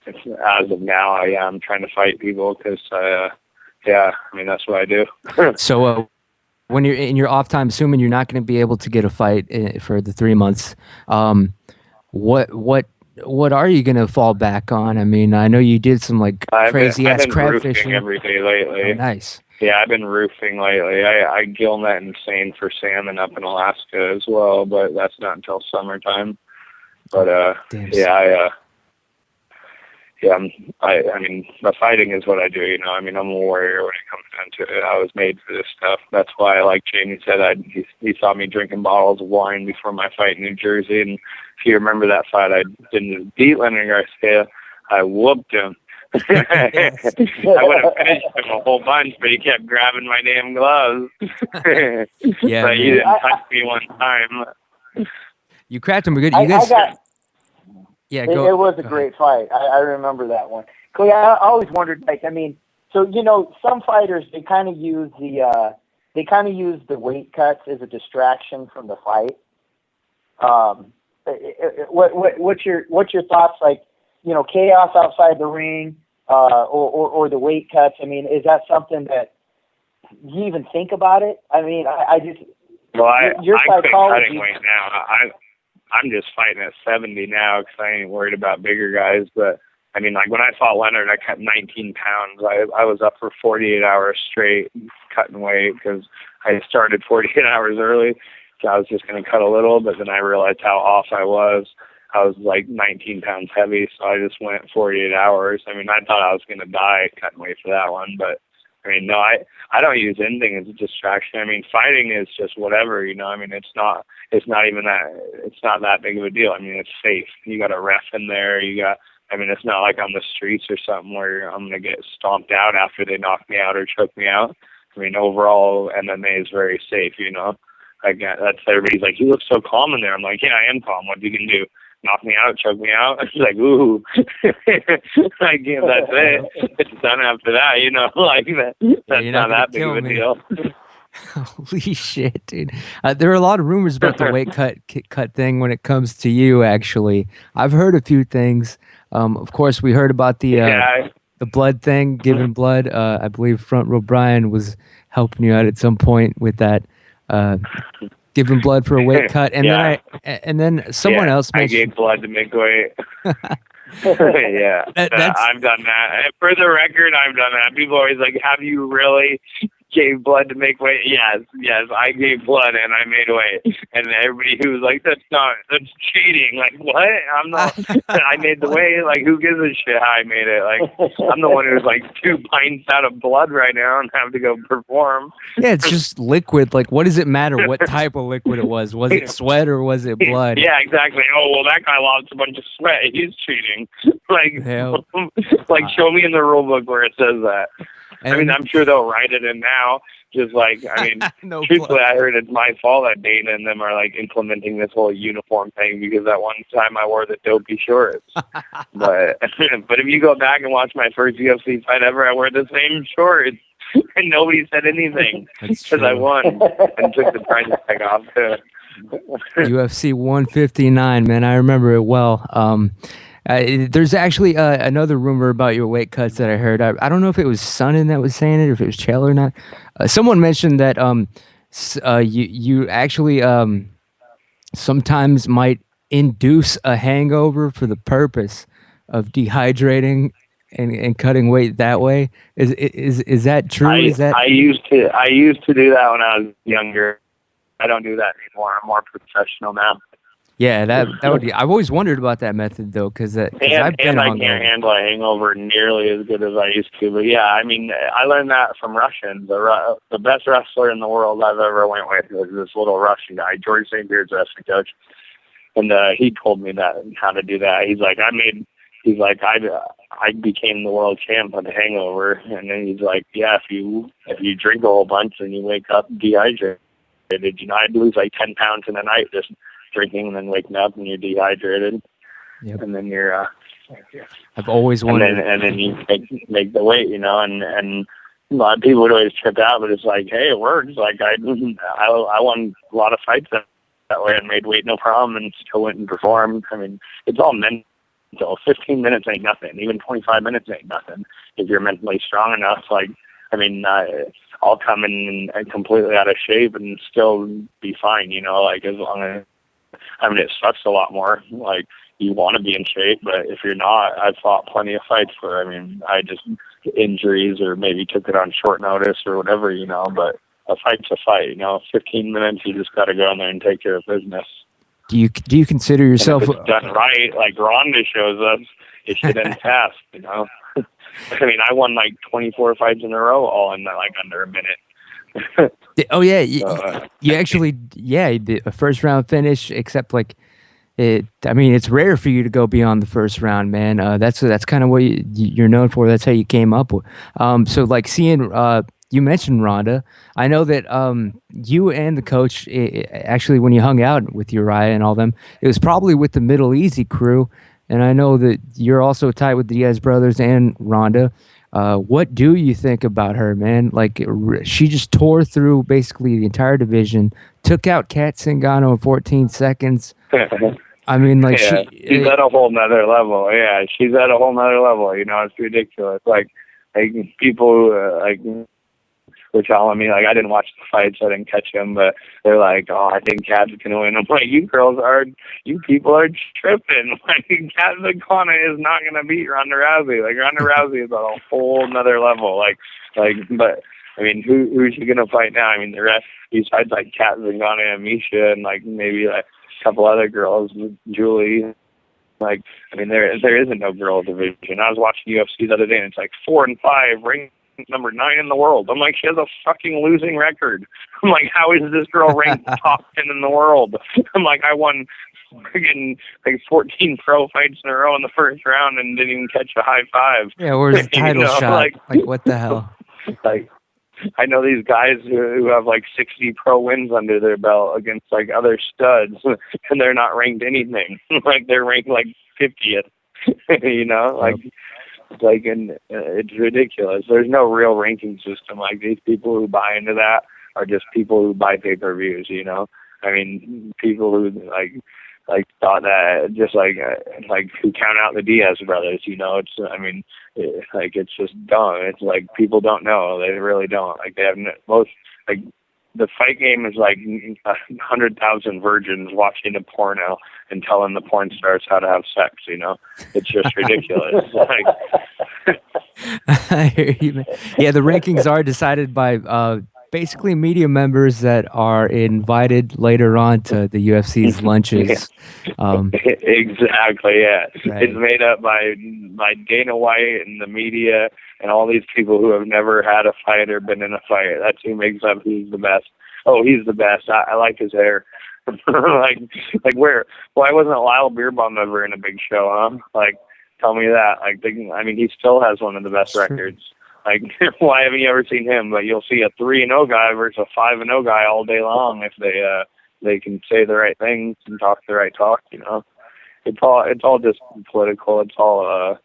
[SPEAKER 1] as of now, I'm trying to fight people because, that's what I do.
[SPEAKER 2] So when you're in your off time, assuming you're not going to be able to get a fight for the 3 months, what are you going to fall back on? I know you did some crazy ass crab fishing
[SPEAKER 1] every day lately.
[SPEAKER 2] Oh, nice.
[SPEAKER 1] Yeah, I've been roofing lately. I gill net insane for salmon up in Alaska as well, but that's not until summertime. But the fighting is what I do. I'm a warrior when it comes down to it. I was made for this stuff. That's why, like Jamie said, he saw me drinking bottles of wine before my fight in New Jersey. And if you remember that fight, I didn't just beat Leonard Garcia. I whooped him. I would have finished him a whole bunch, but he kept grabbing my damn gloves.
[SPEAKER 2] Yeah,
[SPEAKER 1] but he didn't touch me one time.
[SPEAKER 2] You cracked him good.
[SPEAKER 4] It was a great fight. I remember that one. Clay, I always wondered, some fighters they kind of use the weight cuts as a distraction from the fight. What's your thoughts? Chaos outside the ring, or the weight cuts. Is that something that you even think about it? Your
[SPEAKER 1] I quit
[SPEAKER 4] psychology.
[SPEAKER 1] Cutting weight now. I'm just fighting at 70 now because I ain't worried about bigger guys. But when I fought Leonard, I cut 19 pounds. I was up for 48 hours straight cutting weight because I started 48 hours early. So I was just going to cut a little, but then I realized how off I was. I was 19 pounds heavy, so I just went 48 hours. I thought I was going to die cutting weight for that one, but no, I don't use anything as a distraction. Fighting is just whatever, it's not that big of a deal. It's safe. You got a ref in there. It's not like on the streets or something where I'm going to get stomped out after they knock me out or choke me out. Overall, MMA is very safe, that's everybody's like, you look so calm in there. I'm like, yeah, I am calm. What you can do? Knock me out, choke me out. It's like, ooh. That's it. It's done after that, That's not that big of a deal.
[SPEAKER 2] Holy shit, dude. There are a lot of rumors about the weight cut thing when it comes to you, actually. I've heard a few things. Of course, we heard about the blood thing, giving blood. I believe Front Row Brian was helping you out at some point with that. Giving blood for a weight cut, and then someone else mentioned
[SPEAKER 1] I gave blood to make weight. I've done that. For the record, I've done that. People always like, have you really gave blood to make weight? Yes, I gave blood and I made weight. And everybody who was like, that's cheating. Like, what? I'm not, I made the weight. Like, who gives a shit how I made it? Like, I'm the one who's 2 pints out of blood right now and have to go perform.
[SPEAKER 2] Yeah, it's just liquid. Like, what does it matter what type of liquid it was? Was it sweat or was it blood?
[SPEAKER 1] Yeah, exactly. Oh, well, that guy lost a bunch of sweat. He's cheating. Show me in the rule book where it says that. I mean, I'm sure they'll write it in now. Just like, I mean,
[SPEAKER 2] No
[SPEAKER 1] truthfully,
[SPEAKER 2] plug.
[SPEAKER 1] I heard it's my fault that Dana and them are like implementing this whole uniform thing because that one time I wore the dopey shorts. but if you go back and watch my first UFC fight ever, I wore the same shorts and nobody said anything because I won and took the price tag off too.
[SPEAKER 2] UFC 159, man. I remember it well. There's actually another rumor about your weight cuts that I heard. I don't know if it was Sonnen that was saying it or if it was Chael or not. Someone mentioned that you actually sometimes might induce a hangover for the purpose of dehydrating and cutting weight that way. Is that true?
[SPEAKER 1] I used to do that when I was younger. I don't do that anymore. I'm more professional now.
[SPEAKER 2] Yeah, that would be. I've always wondered about that method though, because I've been
[SPEAKER 1] I can't
[SPEAKER 2] hungover.
[SPEAKER 1] handle a hangover nearly as good as I used to. But yeah, I mean, I learned that from Russians. The best wrestler in the world I've ever went with was this little Russian guy, George St. Beard's wrestling coach, and he told me that how to do that. He's like, I became the world champ on the hangover, and then he's like, yeah, if you drink a whole bunch and you wake up dehydrated, I'd lose like 10 pounds in a night just drinking and then waking up and you're dehydrated.
[SPEAKER 2] Yep.
[SPEAKER 1] And then you're
[SPEAKER 2] I've always wondered.
[SPEAKER 1] and then you make the weight, and a lot of people would always trip out, but it's like, hey, it works. Like I won a lot of fights that way and made weight no problem and still went and performed. I mean, it's all mental. 15 minutes ain't nothing. Even 25 minutes ain't nothing if you're mentally strong enough. Like, I mean, I'll come in and completely out of shape and still be fine, like as long as, I mean, it sucks a lot more. Like, you want to be in shape, but if you're not, I've fought plenty of fights where, I mean, I just injuries or maybe took it on short notice or whatever, but a fight's a fight, 15 minutes, you just got to go in there and take care of business.
[SPEAKER 2] Do you consider yourself
[SPEAKER 1] and if it's done right, like Ronda shows us, it should end fast, I mean, I won like 24 fights in a row, all in like under a minute.
[SPEAKER 2] Oh yeah, you actually a first round finish. Except like it. I mean, it's rare for you to go beyond the first round, man. That's kind of what you're known for. That's how you came up with. So like seeing you mentioned Ronda. I know that you and the coach actually when you hung out with Uriah and all them, it was probably with the Middle Easy crew. And I know that you're also tight with the Diaz brothers and Ronda. What do you think about her, man? Like, she just tore through basically the entire division, took out Kat Zingano in 14 seconds. I mean, like,
[SPEAKER 1] yeah, she's at a whole nother level. Yeah, she's at a whole nother level. It's ridiculous. Like people were telling me, like, I didn't watch the fights, I didn't catch them, but they're like, oh, I think Kat's gonna win. I'm like, you people are tripping. Like, Kat Zingano is not gonna beat Ronda Rousey. Like, Ronda Rousey is at a whole nother level. But I mean, who's she gonna fight now? I mean, the rest, besides like Kat Zingano and Misha and like maybe like a couple other girls, Julie. Like, I mean, there isn't no girl division. I was watching UFC the other day, and it's like 4 and 5 ranked number 9 in the world. I'm like, she has a fucking losing record. I'm like, how is this girl ranked top 10 in the world? I'm like, I won friggin' like 14 pro fights in a row in the first round and didn't even catch a high five.
[SPEAKER 2] Yeah, where's the title shot? Like, what the hell?
[SPEAKER 1] Like, I know these guys who have like 60 pro wins under their belt against like other studs, and they're not ranked anything. Like, they're ranked like 50th. It's ridiculous. There's no real ranking system. Like, these people who buy into that are just people who buy pay-per-views. I mean, people who like thought that just like who count out the Diaz brothers. It's just dumb. It's like people don't know. They really don't. Like, they have most like. The fight game is like 100,000 virgins watching a porno and telling the porn stars how to have sex. It's just ridiculous.
[SPEAKER 2] I hear you, man. Yeah, the rankings are decided by basically media members that are invited later on to the UFC's lunches.
[SPEAKER 1] Exactly. Yeah,
[SPEAKER 2] right.
[SPEAKER 1] It's made up by Dana White and the media and all these people who have never had a fight or been in a fight. That's who makes up who's the best. Oh, he's the best. I like his hair. like where? Why wasn't Lyle Beerbaum ever in a big show, huh? Like, tell me that. Like, I mean, he still has one of the best records. Like, why haven't you ever seen him? But you'll see a 3-0 guy versus a 5-0 guy all day long if they can say the right things and talk the right talk. You know, it's all just political. It's all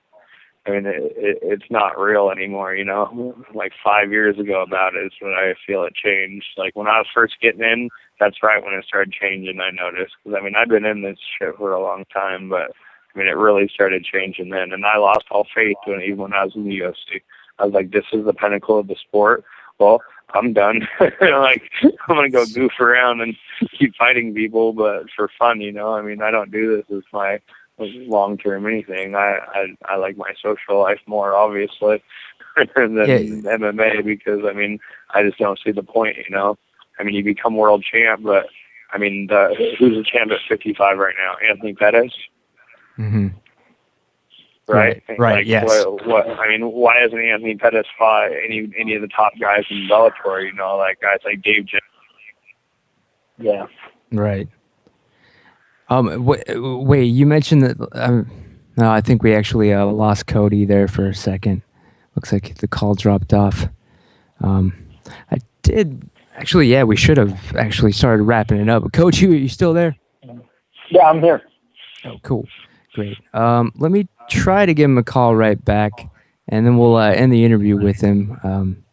[SPEAKER 1] I mean, it's not real anymore. You know, like 5 years ago about it is when I feel it changed. Like when I was first getting in, that's right when it started changing. I noticed because I mean I've been in this shit for a long time, but I mean it really started changing then, and I lost all faith even when I was in the UFC. I was like, this is the pinnacle of the sport. Well, I'm done. Like, I'm going to go goof around and keep fighting people, but for fun, you know? I mean, I don't do this as my long-term anything. I like my social life more, obviously, than MMA because, I mean, I just don't see the point, you know? I mean, you become world champ, but, I mean, who's the champ at 55 right now? Anthony Pettis?
[SPEAKER 2] Mm-hmm.
[SPEAKER 1] Right.
[SPEAKER 2] Right. Yes.
[SPEAKER 1] What? I mean, why hasn't Anthony Pettis fought any of the top guys in Bellator? You know, like guys like Dave Jones.
[SPEAKER 4] Yeah.
[SPEAKER 2] Right. Wait. You mentioned that. No, I think we actually lost Cody there for a second. Looks like the call dropped off. I did actually. Yeah, we should have actually started wrapping it up. Coach, Huey, are you still there?
[SPEAKER 4] Yeah, I'm here.
[SPEAKER 2] Oh, cool. Great. Let me try to give him a call right back, and then we'll end the interview with him.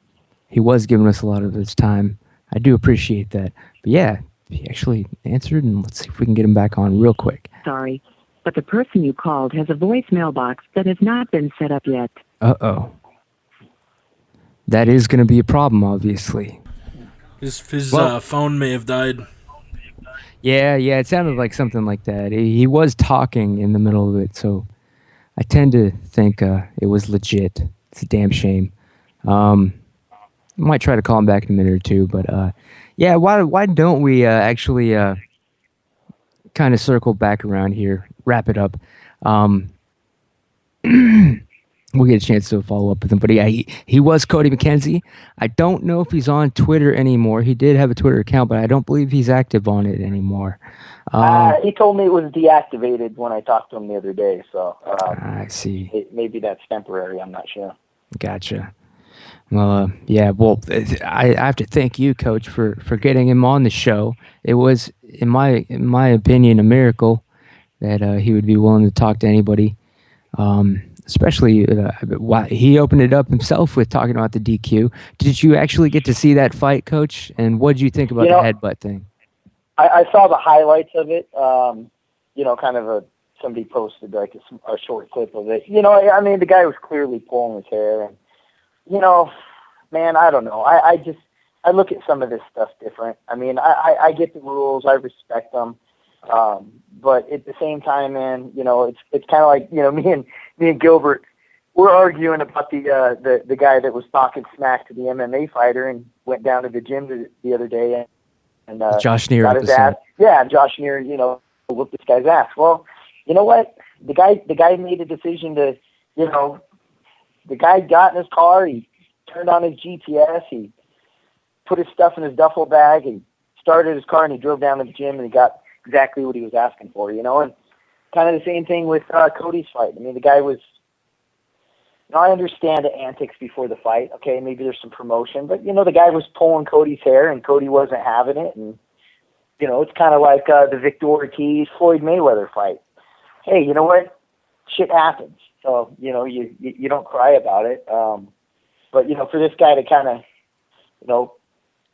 [SPEAKER 2] He was giving us a lot of his time. I do appreciate that. But yeah, he actually answered, and let's see if we can get him back on real quick.
[SPEAKER 5] Sorry, but the person you called has a voicemail box that has not been set up yet.
[SPEAKER 2] Uh-oh. That is going to be a problem, obviously.
[SPEAKER 3] His phone may have died.
[SPEAKER 2] Yeah, it sounded like something like that. He was talking in the middle of it, so I tend to think it was legit. It's a damn shame. Might try to call him back in a minute or two, but yeah, why don't we actually kind of circle back around here, wrap it up. We'll get a chance to follow up with him. But yeah, he was Cody McKenzie. I don't know if he's on Twitter anymore. He did have a Twitter account, but I don't believe he's active on it anymore.
[SPEAKER 4] He told me it was deactivated when I talked to him the other day. So
[SPEAKER 2] I see.
[SPEAKER 4] Maybe that's temporary. I'm not sure.
[SPEAKER 2] Gotcha. Well, yeah. Well, I have to thank you, Coach, for getting him on the show. It was, in my opinion, a miracle that he would be willing to talk to anybody. Especially he opened it up himself with talking about the DQ. Did you actually get to see that fight, Coach? And what did you think about the headbutt thing?
[SPEAKER 4] I saw the highlights of it. Kind of somebody posted like a short clip of it. I mean, the guy was clearly pulling his hair, and man, I don't know. I look at some of this stuff different. I mean, I get the rules, I respect them. But at the same time, man, it's kind of like, me and Gilbert, we're arguing about the guy that was talking smack to the MMA fighter and went down to the gym the other day and
[SPEAKER 2] Josh Neer
[SPEAKER 4] got his ass. Yeah, Josh Neer, whooped this guy's ass. Well, you know what? The guy made a decision to, the guy got in his car, he turned on his GPS, he put his stuff in his duffel bag, and started his car, and he drove down to the gym, and he got exactly what he was asking for, and kind of the same thing with Cody's fight. I mean, the guy was, I understand the antics before the fight. Okay, maybe there's some promotion, but, the guy was pulling Cody's hair, and Cody wasn't having it, and, it's kind of like the Victor Ortiz-Floyd Mayweather fight. Hey, you know what? Shit happens. So, you don't cry about it. But, for this guy to kind of,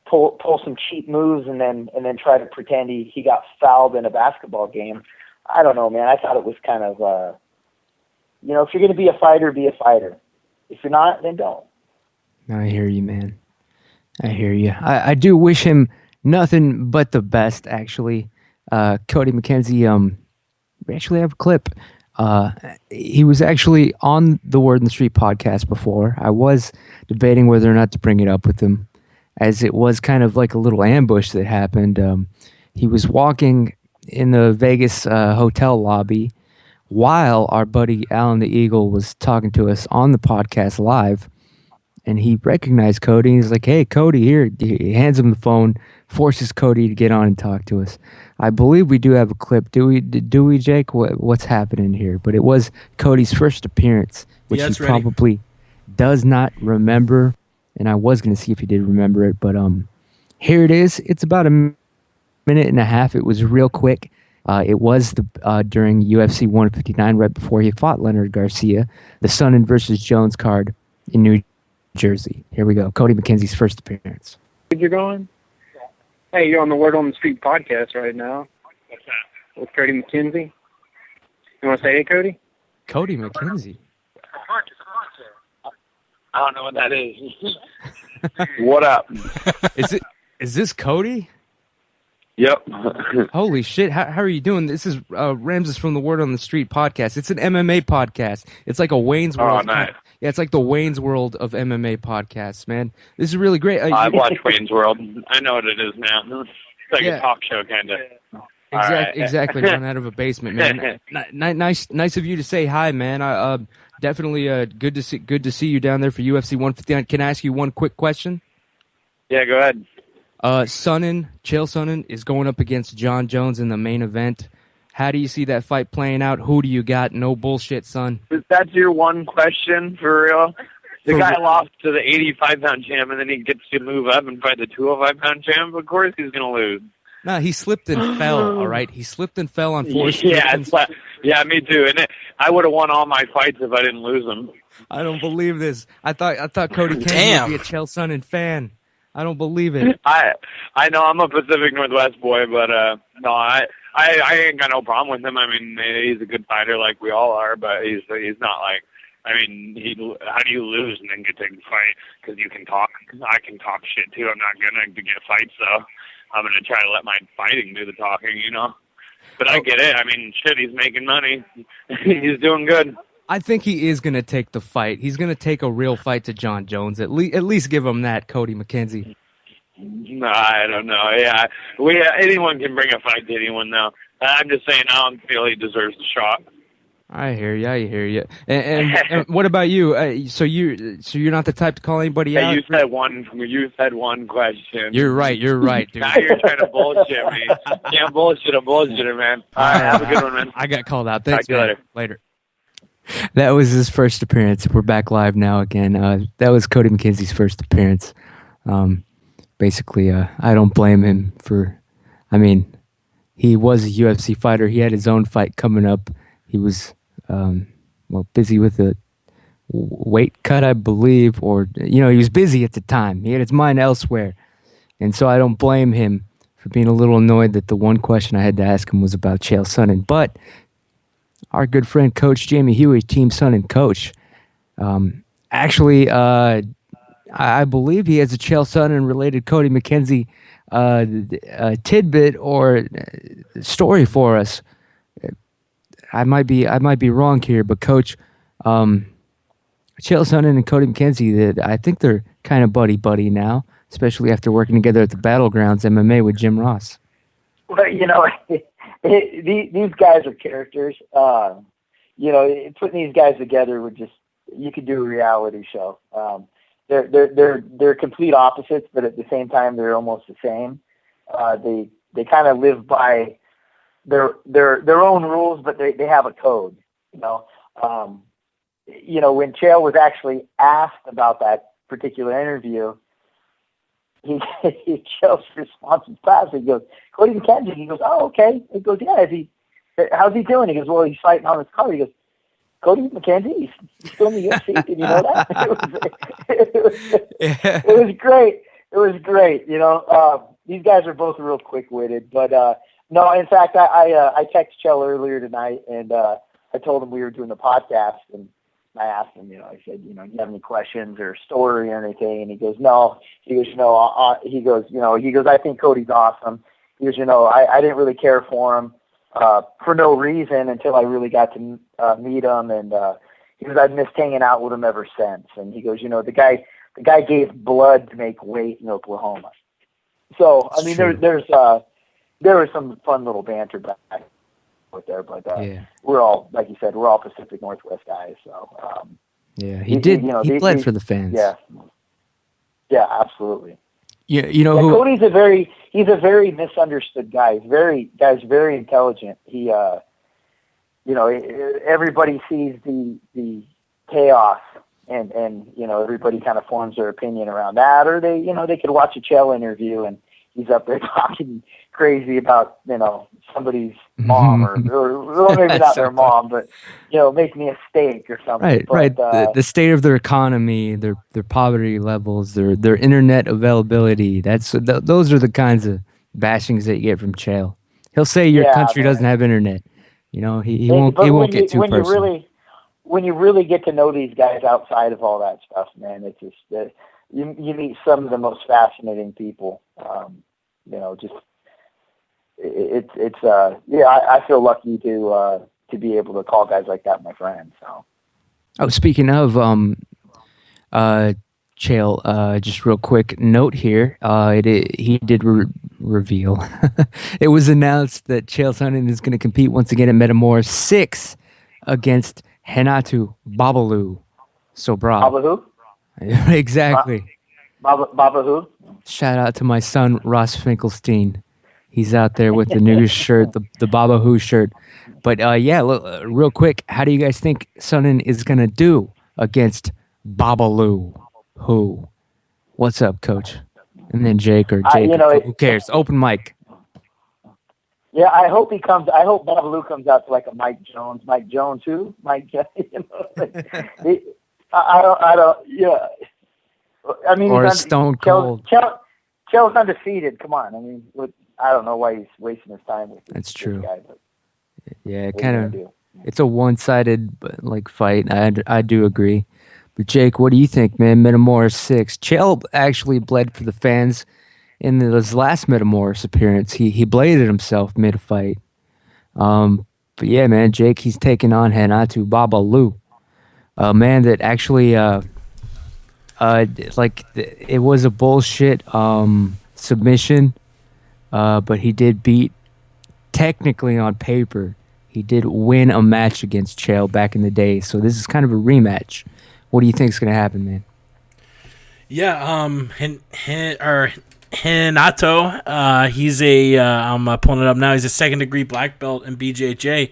[SPEAKER 4] pull some cheap moves and then try to pretend he got fouled in a basketball game. I don't know, man. I thought it was kind of, if you're going to be a fighter, be a fighter. If you're not, then don't.
[SPEAKER 2] I hear you, man. I hear you. I do wish him nothing but the best, actually. Cody McKenzie, we actually have a clip. He was actually on the Word on the Street podcast before. I was debating whether or not to bring it up with him, as it was kind of like a little ambush that happened. He was walking in the Vegas hotel lobby while our buddy Alan the Eagle was talking to us on the podcast live, and he recognized Cody. He's like, "Hey, Cody, here." He hands him the phone, forces Cody to get on and talk to us. I believe we do have a clip. Do we, Jake? What's happening here? But it was Cody's first appearance, which he probably does not remember, and I was going to see if he did remember it, but here it is. It's about a minute and a half. It was real quick. It was during UFC 159, right before he fought Leonard Garcia, the Sonnen versus Jones card in New Jersey. Here we go. Cody McKenzie's first appearance.
[SPEAKER 6] You're going? Hey, you're on the Word on the Street podcast right now.
[SPEAKER 1] What's that?
[SPEAKER 6] With Cody McKenzie. You want to say hey, Cody?
[SPEAKER 2] Cody McKenzie.
[SPEAKER 1] I don't know what that is. What up?
[SPEAKER 2] Is this Cody?
[SPEAKER 1] Yep.
[SPEAKER 2] Holy shit! How are you doing? This is Ramses from the Word on the Street podcast. It's an MMA podcast. It's like a Wayne's World.
[SPEAKER 1] Oh, nice.
[SPEAKER 2] Yeah, it's like the Wayne's World of MMA podcasts, man. This is really great.
[SPEAKER 1] I've watched Wayne's World. I know what it is now. It's like a talk show kind of.
[SPEAKER 2] Exactly. Run out of a basement, man. Nice of you to say hi, man. Definitely good to see you down there for UFC 159. Can I ask you one quick question?
[SPEAKER 1] Yeah, go ahead.
[SPEAKER 2] Chael Sonnen is going up against John Jones in the main event. How do you see that fight playing out? Who do you got? No bullshit, son.
[SPEAKER 1] That's your one question, for real? The guy lost to the 85-pound champ, and then he gets to move up and fight the 205-pound champ. Of course he's going to lose.
[SPEAKER 2] No, he slipped and fell, all right? He slipped and fell on four
[SPEAKER 1] Yeah, me too. And I would have won all my fights if I didn't lose them.
[SPEAKER 2] I don't believe this. I thought Cody Kenny would be a Chael Sonnen fan. I don't believe it.
[SPEAKER 1] I know I'm a Pacific Northwest boy, but no, I ain't got no problem with him. I mean, he's a good fighter like we all are, but he's not like. I mean, how do you lose and then get to fight? Because you can talk. I can talk shit too. I'm not gonna get fights though. I'm gonna try to let my fighting do the talking, you know. But I get it. I mean, shit, he's making money. He's doing good.
[SPEAKER 2] I think he is going to take the fight. He's going to take a real fight to John Jones. At least give him that, Cody McKenzie.
[SPEAKER 1] No, I don't know. Yeah, anyone can bring a fight to anyone now. I'm just saying, I don't feel he deserves the shot.
[SPEAKER 2] I hear you. And what about you? So you're not the type to call anybody out?
[SPEAKER 1] You said one question.
[SPEAKER 2] You're right, dude.
[SPEAKER 1] Now you're trying to bullshit me. Can't bullshit a bullshitter, man. All right, have a good one, man.
[SPEAKER 2] I got called out. Thanks,
[SPEAKER 1] Talk to you
[SPEAKER 2] later. That was his first appearance. We're back live now again. That was Cody McKenzie's first appearance. Basically, I don't blame him for. I mean, he was a UFC fighter. He had his own fight coming up. He was busy with a weight cut, I believe, or he was busy at the time. He had his mind elsewhere, and so I don't blame him for being a little annoyed that the one question I had to ask him was about Chael Sonnen. But our good friend Coach Jamie Huey, Team Sonnen coach, actually, I believe he has a Chael Sonnen related Cody McKenzie tidbit or story for us. I might be wrong here, but Coach, Chael Sonnen and Cody McKenzie, I think they're kind of buddy now, especially after working together at the Battlegrounds MMA with Jim Ross.
[SPEAKER 4] Well, these guys are characters. Putting these guys together you could do a reality show. They're complete opposites, but at the same time they're almost the same. They kind of live by their own rules, but they have a code. When Chael was actually asked about that particular interview, Chael's response was fast. He goes, Cody McKenzie. He goes, oh, okay. He goes, yeah. How's he doing? He goes, well, he's fighting on his card. He goes, Cody McKenzie, he's still in the UFC. Did you know that? It was great. It was great. These guys are both real quick-witted. But no, in fact, I texted Chael earlier tonight, and I told him we were doing the podcast, and I asked him, I said, do you have any questions or story or anything? And he goes, no. He goes, I think Cody's awesome. He goes, I didn't really care for him for no reason until I really got to meet him. And he goes, I've missed hanging out with him ever since. And he goes, the guy gave blood to make weight in Oklahoma. So, I mean, there was some fun little banter back there, but we're all, like you said, we're all Pacific Northwest guys. So
[SPEAKER 2] he bled for the fans.
[SPEAKER 4] Yeah, absolutely.
[SPEAKER 2] Cody's
[SPEAKER 4] he's a very misunderstood guy. He's very intelligent. He everybody sees the chaos and everybody kind of forms their opinion around that, or they could watch a Chael interview and he's up there talking crazy about somebody's mom or well, maybe not their mom, but make me a steak or something.
[SPEAKER 2] Right.
[SPEAKER 4] But,
[SPEAKER 2] the state of their economy, their poverty levels, their internet availability. Those are the kinds of bashings that you get from Chael. He'll say your country doesn't have internet. He won't get too personal.
[SPEAKER 4] When you really get to know these guys outside of all that stuff, man, it's just you meet some of the most fascinating people. I feel lucky to be able to call guys like that my friends. So.
[SPEAKER 2] Oh, speaking of Chael, just real quick note here. He did reveal. It was announced that Chael Sonnen is going to compete once again at Metamora 6 against Henatu Babalu. So bravo.
[SPEAKER 4] Baba who?
[SPEAKER 2] Exactly.
[SPEAKER 4] Baba who?
[SPEAKER 2] Shout out to my son Ross Finkelstein. He's out there with the new shirt, the Baba Who shirt. But look, real quick, how do you guys think Sonnen is gonna do against Babalu? Who? What's up, Coach? And then Jake, who cares? Open mic.
[SPEAKER 4] Yeah, I hope Babalu comes out to like a Mike Jones. Mike Jones who? Mike. I don't. Yeah. I mean,
[SPEAKER 2] or Stone Cold.
[SPEAKER 4] Chael's undefeated. Come on. I mean, I don't know why he's wasting his time with this.
[SPEAKER 2] That's true.
[SPEAKER 4] Guy, but
[SPEAKER 2] yeah, it's a one-sided fight. I do agree. But Jake, what do you think, man? Metamora 6. Chael actually bled for the fans in his last Metamoris appearance. He bladed himself mid-fight. But yeah, man, Jake, he's taking on Henatu Babalu, a man that actually it was a bullshit submission, but he did beat, technically on paper, he did win a match against Chael back in the day. So this is kind of a rematch. What do you think is going to happen, man?
[SPEAKER 3] Yeah, Hinato, he's I'm pulling it up now. He's a second-degree black belt in BJJ,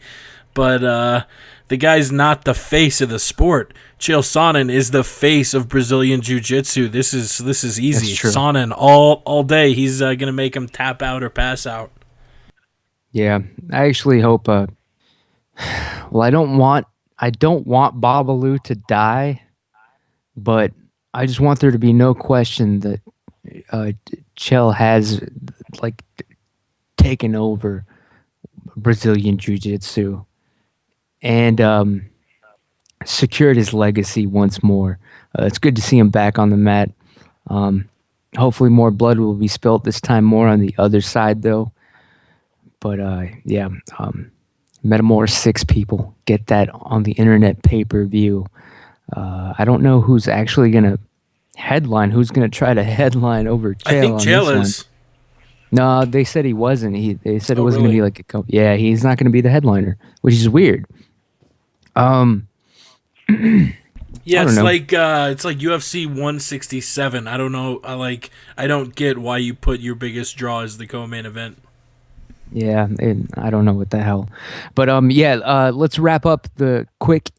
[SPEAKER 3] but the guy's not the face of the sport. Chael Sonnen is the face of Brazilian Jiu-Jitsu. This is easy. Sonnen all day. He's gonna make him tap out or pass out.
[SPEAKER 2] Yeah, I actually hope. Well, I don't want Babalu to die, but I just want there to be no question that Chael has taken over Brazilian Jiu-Jitsu and secured his legacy once more. It's good to see him back on the mat. Hopefully more blood will be spilt this time, more on the other side though. But Metamora 6 people, get that on the internet pay-per-view. I don't know who's actually going to headline. Who's going to try to headline over Chael?
[SPEAKER 3] I think Chael is.
[SPEAKER 2] No, they said he wasn't. They said it was
[SPEAKER 3] really?
[SPEAKER 2] going to be yeah, he's not going to be the headliner, which is weird.
[SPEAKER 3] Yeah, it's like UFC 167. I don't know. I don't get why you put your biggest draw as the co-main event.
[SPEAKER 2] Yeah, I don't know what the hell. But let's wrap up the quick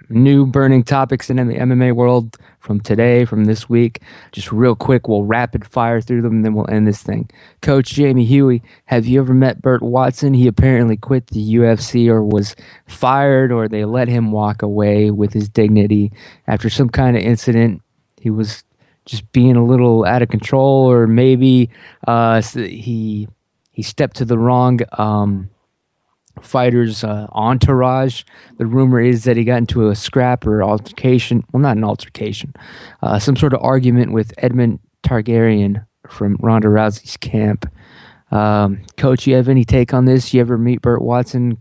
[SPEAKER 2] new burning topics in the MMA world from today, from this week. Just real quick, we'll rapid fire through them and then we'll end this thing. Coach Jamie Huey, have you ever met Burt Watson? He apparently quit the UFC or was fired, or they let him walk away with his dignity after some kind of incident. He was just being a little out of control, or maybe he stepped to the wrong fighter's entourage. The rumor is that he got into a scrap or altercation. Well, not an altercation. Some sort of argument with Edmund Targaryen from Ronda Rousey's camp. Coach, you have any take on this? You ever meet Burt Watson?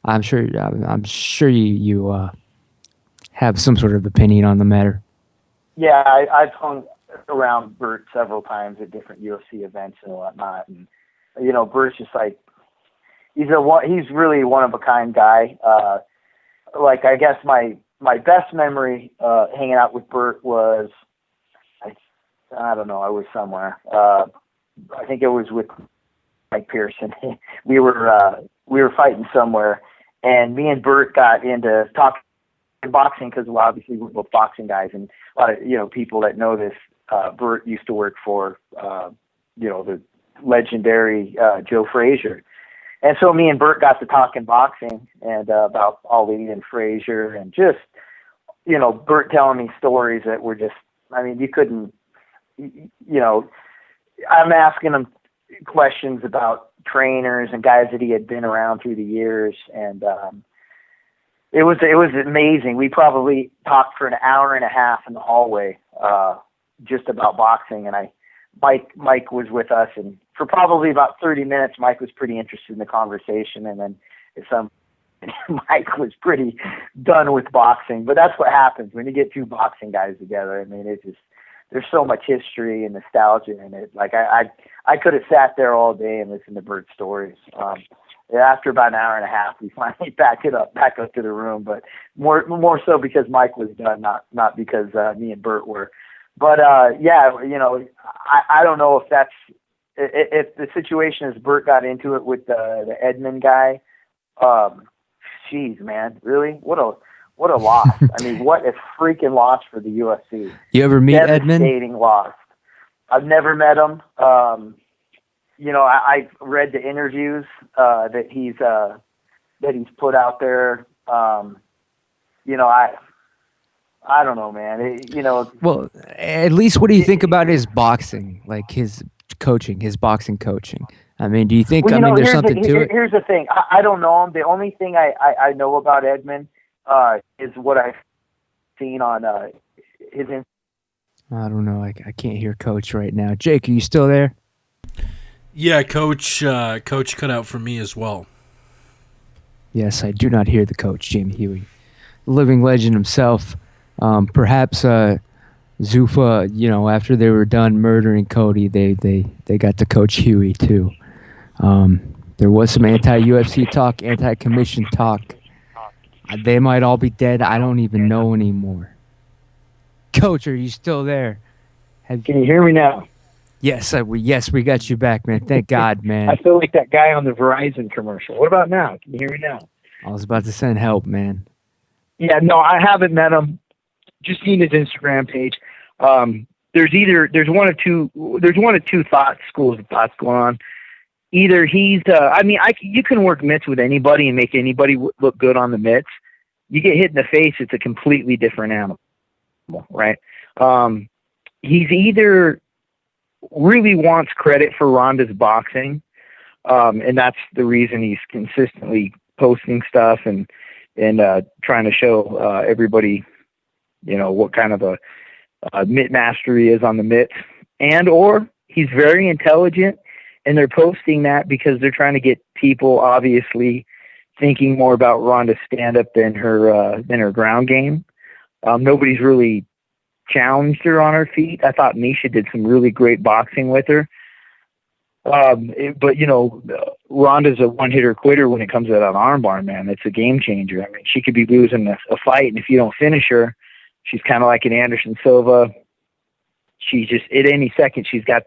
[SPEAKER 2] I'm sure you have some sort of opinion on the matter.
[SPEAKER 4] Yeah, I've hung around Burt several times at different UFC events and whatnot, and Burt's just like, he's really one of a kind guy. I guess my best memory hanging out with Burt was, I don't know, I was somewhere. I think it was with Mike Pearson. we were fighting somewhere, and me and Burt got into talking boxing, because obviously we're both boxing guys, and a lot of people that know this. Bert used to work for the legendary Joe Frazier, and so me and Bert got to talking boxing and about Ali and Frazier, and just Bert telling me stories that were just, I mean, you couldn't, I'm asking him questions about trainers and guys that he had been around through the years, and it was amazing. We probably talked for an hour and a half in the hallway just about boxing, and Mike was with us, and for probably about 30 minutes, Mike was pretty interested in the conversation, and then Mike was pretty done with boxing. But that's what happens when you get two boxing guys together. I mean, there's so much history and nostalgia in it. Like I could have sat there all day and listened to Bert's stories. After about an hour and a half, we finally back up to the room, but more so because Mike was done, not because me and Bert were. But I don't know if the situation is Bert got into it with the Edmund guy. Jeez, man, really? What a loss. I mean, what a freaking loss for the UFC.
[SPEAKER 2] You ever meet Edmund?
[SPEAKER 4] Devastating loss. I've never met him. I've read the interviews that he's put out there. I don't know, man.
[SPEAKER 2] Well, at least what do you think about his boxing, like his coaching, his boxing coaching? I mean, do you think, there's something to it?
[SPEAKER 4] Here's the thing. I don't know him. The only thing I know about Edmund is what I've seen on his Instagram.
[SPEAKER 2] I don't know. I can't hear Coach right now. Jake, are you still there?
[SPEAKER 3] Yeah, Coach cut out for me as well.
[SPEAKER 2] Yes, I do not hear the coach, Jamie Huey. Living legend himself. Perhaps Zuffa, after they were done murdering Cody, they got to coach Huey too. There was some anti-UFC talk, anti-commission talk. They might all be dead. I don't even know anymore. Coach, are you still there?
[SPEAKER 7] Can you hear me now?
[SPEAKER 2] Yes, we got you back, man. Thank God, man.
[SPEAKER 7] I feel like that guy on the Verizon commercial. What about now? Can you hear me now?
[SPEAKER 2] I was about to send help, man.
[SPEAKER 7] Yeah, no, I haven't met him. Just seen his Instagram page. There's one of two schools of thoughts going on. Either he's, you can work mitts with anybody and make anybody look good on the mitts. You get hit in the face, it's a completely different animal, right? He's either really wants credit for Ronda's boxing, and that's the reason he's consistently posting stuff and trying to show everybody, what kind of a mitt master he is on the mitts, or he's very intelligent, and they're posting that because they're trying to get people obviously thinking more about Ronda's stand-up than her ground game. Nobody's really challenged her on her feet. I thought Misha did some really great boxing with her. But Ronda's a one-hitter quitter when it comes to that armbar, man. It's a game changer. I mean, she could be losing a fight, and if you don't finish her, she's kind of like an Anderson Silva. She just, at any second, she's got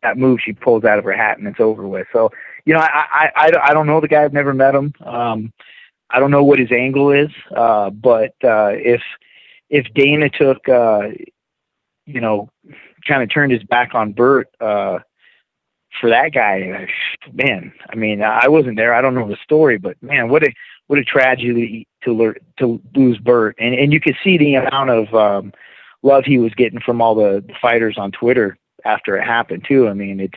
[SPEAKER 7] that move she pulls out of her hat, and it's over with. So, I don't know the guy. I've never met him. I don't know what his angle is. But if Dana took, kind of turned his back on Bert, for that guy, man, I mean, I wasn't there. I don't know the story, but man, what a tragedy to lose Bert. And you could see the amount of love he was getting from all the fighters on Twitter after it happened too. I mean,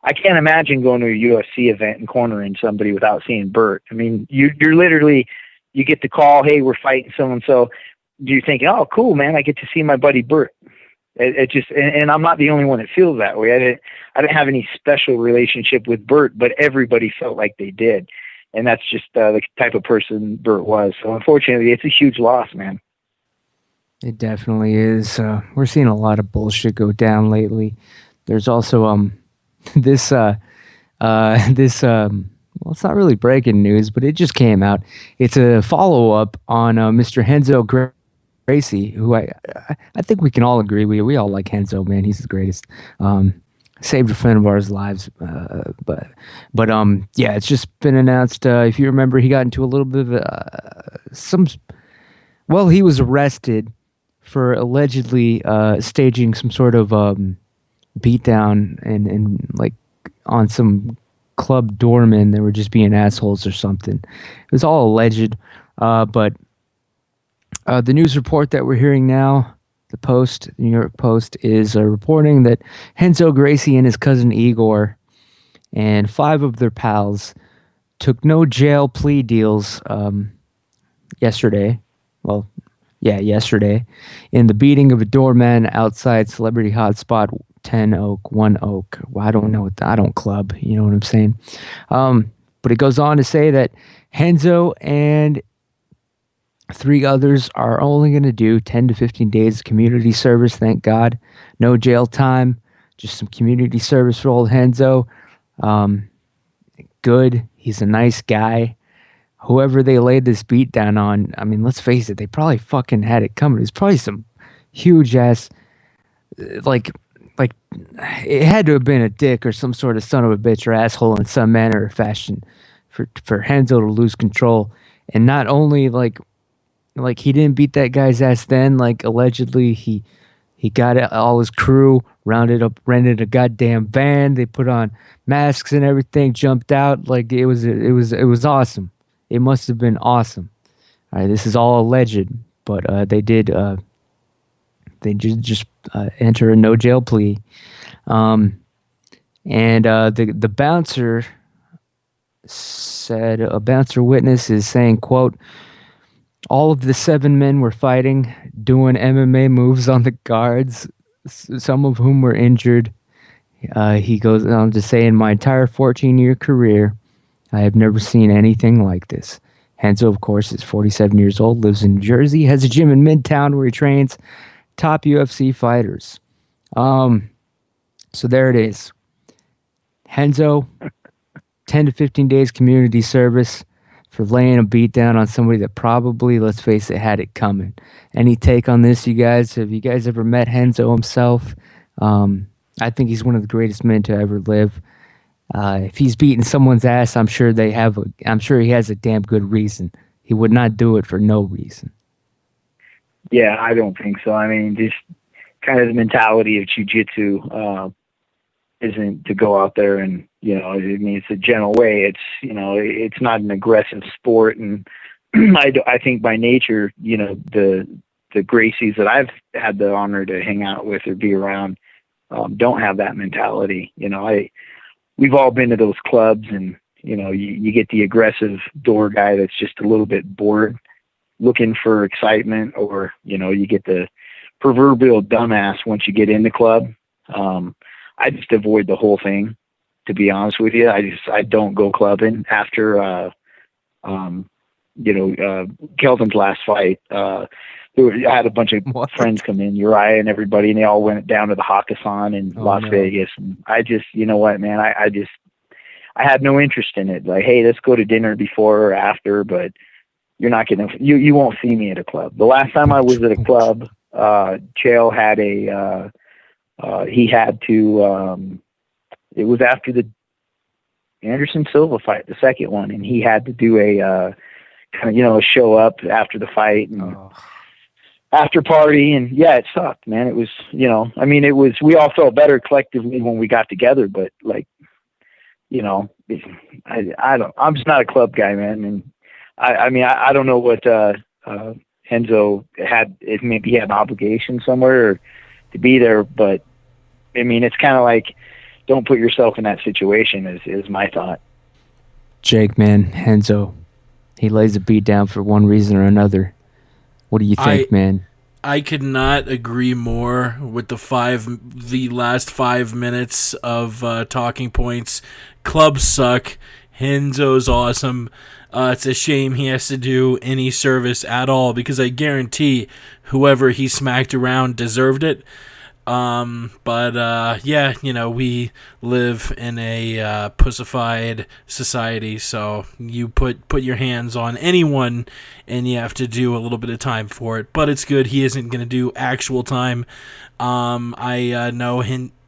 [SPEAKER 7] I can't imagine going to a UFC event and cornering somebody without seeing Bert. I mean, you're literally, you get the call, hey, we're fighting so-and-so. You're thinking, oh, cool, man, I get to see my buddy Bert. It just, and I'm not the only one that feels that way. I didn't have any special relationship with Bert, but everybody felt like they did. And that's just the type of person Bert was. So unfortunately, it's a huge loss, man.
[SPEAKER 2] It definitely is. We're seeing a lot of bullshit go down lately. There's also this well, it's not really breaking news, but it just came out. It's a follow-up on Mr. Renzo Gracie, who I think we can all agree we all like Renzo, man. He's the greatest. Saved a friend of ours' lives, but yeah, it's just been announced. If you remember, he got into a little bit of some Well, he was arrested for allegedly staging some sort of beatdown and like on some club doormen that were just being assholes or something. It was all alleged, but the news report that we're hearing now, the New York Post, is reporting that Renzo Gracie and his cousin Igor and 5 of their pals took no jail plea deals yesterday. Well, yeah, yesterday, in the beating of a doorman outside celebrity hotspot 10 Oak, 1 Oak. Well, I don't know what I don't club, you know what I'm saying? But it goes on to say that Renzo and 3 others are only going to do 10 to 15 days of community service, thank God. No jail time, just some community service for old Renzo. Good. He's a nice guy. Whoever they laid this beat down on, I mean, let's face it, they probably fucking had it coming. It's probably some huge ass, like it had to have been a dick or some sort of son of a bitch or asshole in some manner or fashion for Renzo to lose control. And not only like he didn't beat that guy's ass then, like allegedly he got all his crew rounded up, rented a goddamn van, they put on masks and everything, jumped out. Like it was awesome. It must have been awesome. All right, this is all alleged, but they did just enter a no jail plea, and the bouncer said, a bouncer witness is saying, quote, all of the 7 men were fighting, doing MMA moves on the guards, some of whom were injured. He goes on to say, in my entire 14-year career, I have never seen anything like this. Renzo, of course, is 47 years old, lives in New Jersey, has a gym in Midtown where he trains top UFC fighters. So there it is. Renzo, 10 to 15 days community service for laying a beat down on somebody that probably, let's face it, had it coming. Any take on this, you guys? Have you guys ever met Renzo himself? I think he's one of the greatest men to ever live. If he's beating someone's ass, I'm sure he has a damn good reason. He would not do it for no reason.
[SPEAKER 7] Yeah, I don't think so. I mean, just kind of the mentality of jiu-jitsu isn't to go out there and, I mean, it's a gentle way. It's, it's not an aggressive sport. And I think by nature, the Gracies that I've had the honor to hang out with or be around don't have that mentality. We've all been to those clubs and, you get the aggressive door guy that's just a little bit bored looking for excitement, or, you get the proverbial dumbass once you get in the club. I just avoid the whole thing, to be honest with you. I don't go clubbing after, Kelvin's last fight. I had a bunch of friends come in, Uriah and everybody, and they all went down to the Hakkasan in Las Vegas. And I just, you know what, man, I had no interest in it. Like, hey, let's go to dinner before or after, but you're not going to, you won't see me at a club. The last time I was at a club, Chael had he had to, it was after the Anderson Silva fight, the second one, and he had to do a kind of, a show up after the fight and after party. And yeah, it sucked, man. It was, I mean, we all felt better collectively when we got together, but like, I'm just not a club guy, man. And I mean, I don't know what Renzo had, if maybe he had an obligation somewhere or to be there, but I mean, it's kind of like, don't put yourself in that situation is my thought.
[SPEAKER 2] Jake, man, Renzo, he lays a beat down for one reason or another. What do you think, man?
[SPEAKER 3] I could not agree more with the last 5 minutes of talking points. Clubs suck. Renzo's awesome. It's a shame he has to do any service at all, because I guarantee whoever he smacked around deserved it. But yeah, we live in a pussified society, so you put your hands on anyone and you have to do a little bit of time for it. But it's good he isn't going to do actual time. I know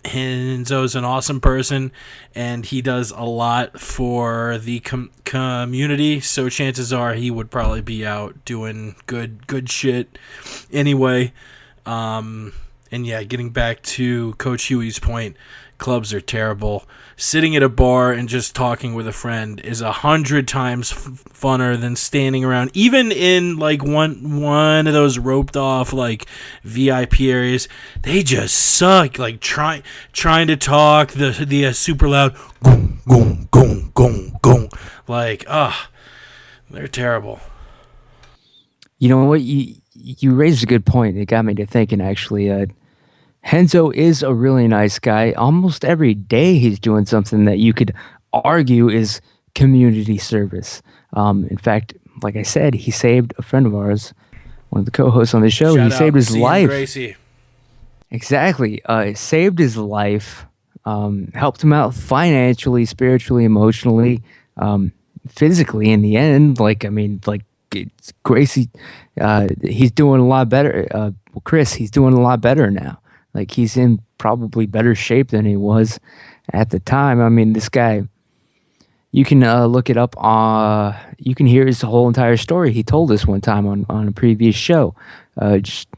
[SPEAKER 3] Henzo's an awesome person, and he does a lot for the community. So chances are he would probably be out doing good shit anyway. And yeah, getting back to Coach Huey's point, clubs are terrible. Sitting at a bar and just talking with a friend is 100 times funner than standing around, even in like one of those roped off like VIP areas. They just suck. Like trying to talk the super loud gong gong gong gong gong. Like they're terrible.
[SPEAKER 2] You know what? You raised a good point. It got me to thinking, actually. Henzo is a really nice guy. Almost every day he's doing something that you could argue is community service. In fact, like I said, he saved a friend of ours, one of the co-hosts on the show. He saved his life.
[SPEAKER 3] Gracie.
[SPEAKER 2] Exactly. Saved his life, helped him out financially, spiritually, emotionally, physically in the end. It's Gracie, he's doing a lot better. Chris, he's doing a lot better now. Like, he's in probably better shape than he was at the time. I mean, this guy, you can look it up. You can hear his whole entire story. He told us one time on a previous show. Just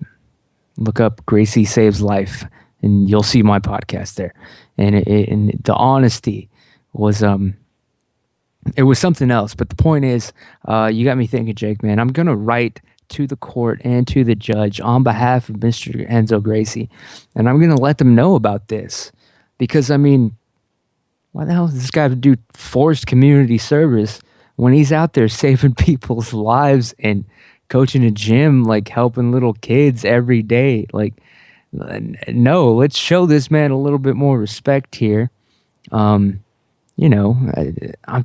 [SPEAKER 2] look up Gracie Saves Life, and you'll see my podcast there. And and the honesty was it was something else. But the point is, you got me thinking, Jake, man. I'm going to write to the court and to the judge on behalf of Mr. Henzo Gracie, and I'm going to let them know about this, because, I mean, why the hell does this guy do forced community service when he's out there saving people's lives and coaching a gym, like helping little kids every day? Like, no, let's show this man a little bit more respect here. I'm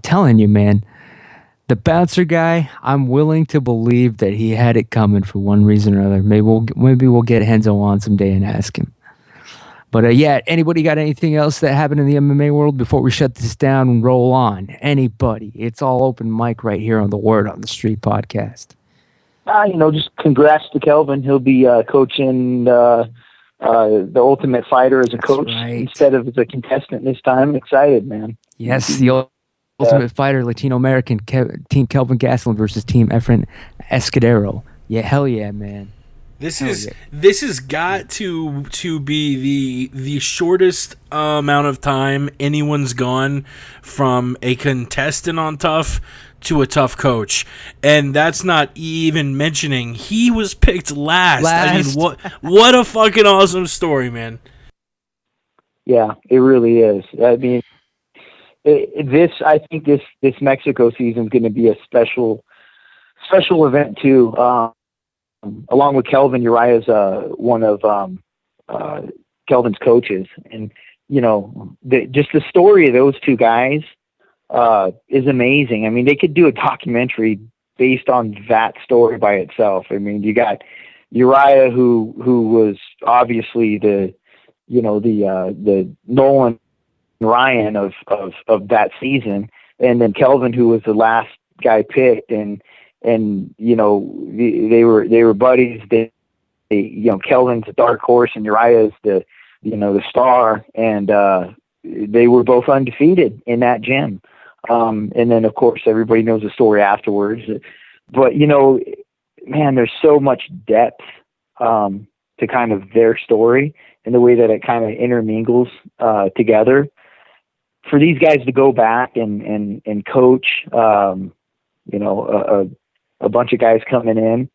[SPEAKER 2] telling you, man, the bouncer guy, I'm willing to believe that he had it coming for one reason or another. Maybe we'll get Henzo on someday and ask him. But yeah, anybody got anything else that happened in the MMA world before we shut this down and roll on? Anybody? It's all open mic right here on the Word on the Street podcast.
[SPEAKER 7] Just congrats to Kelvin. He'll be coaching the Ultimate Fighter as a coach instead of as a contestant this time. I'm excited, man.
[SPEAKER 2] Yes, the Ultimate Fighter, Latino American Team Kelvin Gastelum versus Team Efren Escudero. Yeah, hell yeah, man.
[SPEAKER 3] This has got to be the shortest amount of time anyone's gone from a contestant on Tough to a Tough coach, and that's not even mentioning he was picked last. I mean, what a fucking awesome story, man.
[SPEAKER 7] Yeah, it really is. I mean, I think this Mexico season is going to be a special event too. Along with Kelvin, Uriah's one of Kelvin's coaches, and just the story of those two guys is amazing. I mean, they could do a documentary based on that story by itself. I mean, you got Uriah, who was obviously the Nolan Ryan of that season, and then Kelvin, who was the last guy picked, and they were buddies. Kelvin's a dark horse and Uriah's the star, and they were both undefeated in that gym. And then of course everybody knows the story afterwards, but man, there's so much depth to kind of their story and the way that it kind of intermingles together. For these guys to go back and coach, a bunch of guys coming in,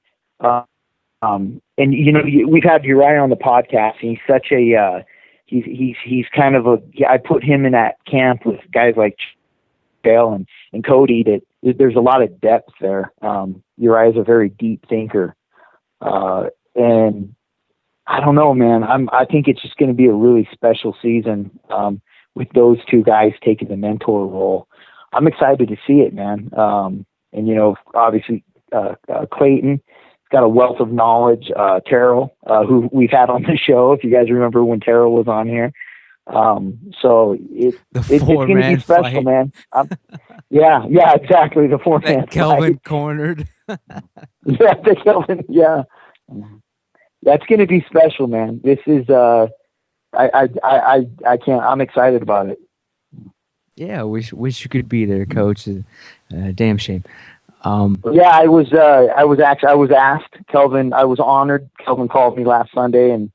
[SPEAKER 7] and we've had Uriah on the podcast, and he's such a he's kind of I put him in that camp with guys like Bale and Cody, that there's a lot of depth there. Uriah's a very deep thinker, and I don't know, man. I think it's just going to be a really special season with those two guys taking the mentor role. I'm excited to see it, man. And obviously Clayton got a wealth of knowledge. Terrell, who we've had on the show, if you guys remember when Terrell was on here. So it's going to be special, fight. Man. Yeah, exactly. The four-man
[SPEAKER 2] Kelvin
[SPEAKER 7] fight.
[SPEAKER 2] Cornered.
[SPEAKER 7] The Kelvin. Yeah, that's going to be special, man. This is I can't. I'm excited about it.
[SPEAKER 2] Yeah, wish you could be there, Coach. Damn shame.
[SPEAKER 7] Yeah, I was asked. Kelvin, I was honored. Kelvin called me last Sunday, and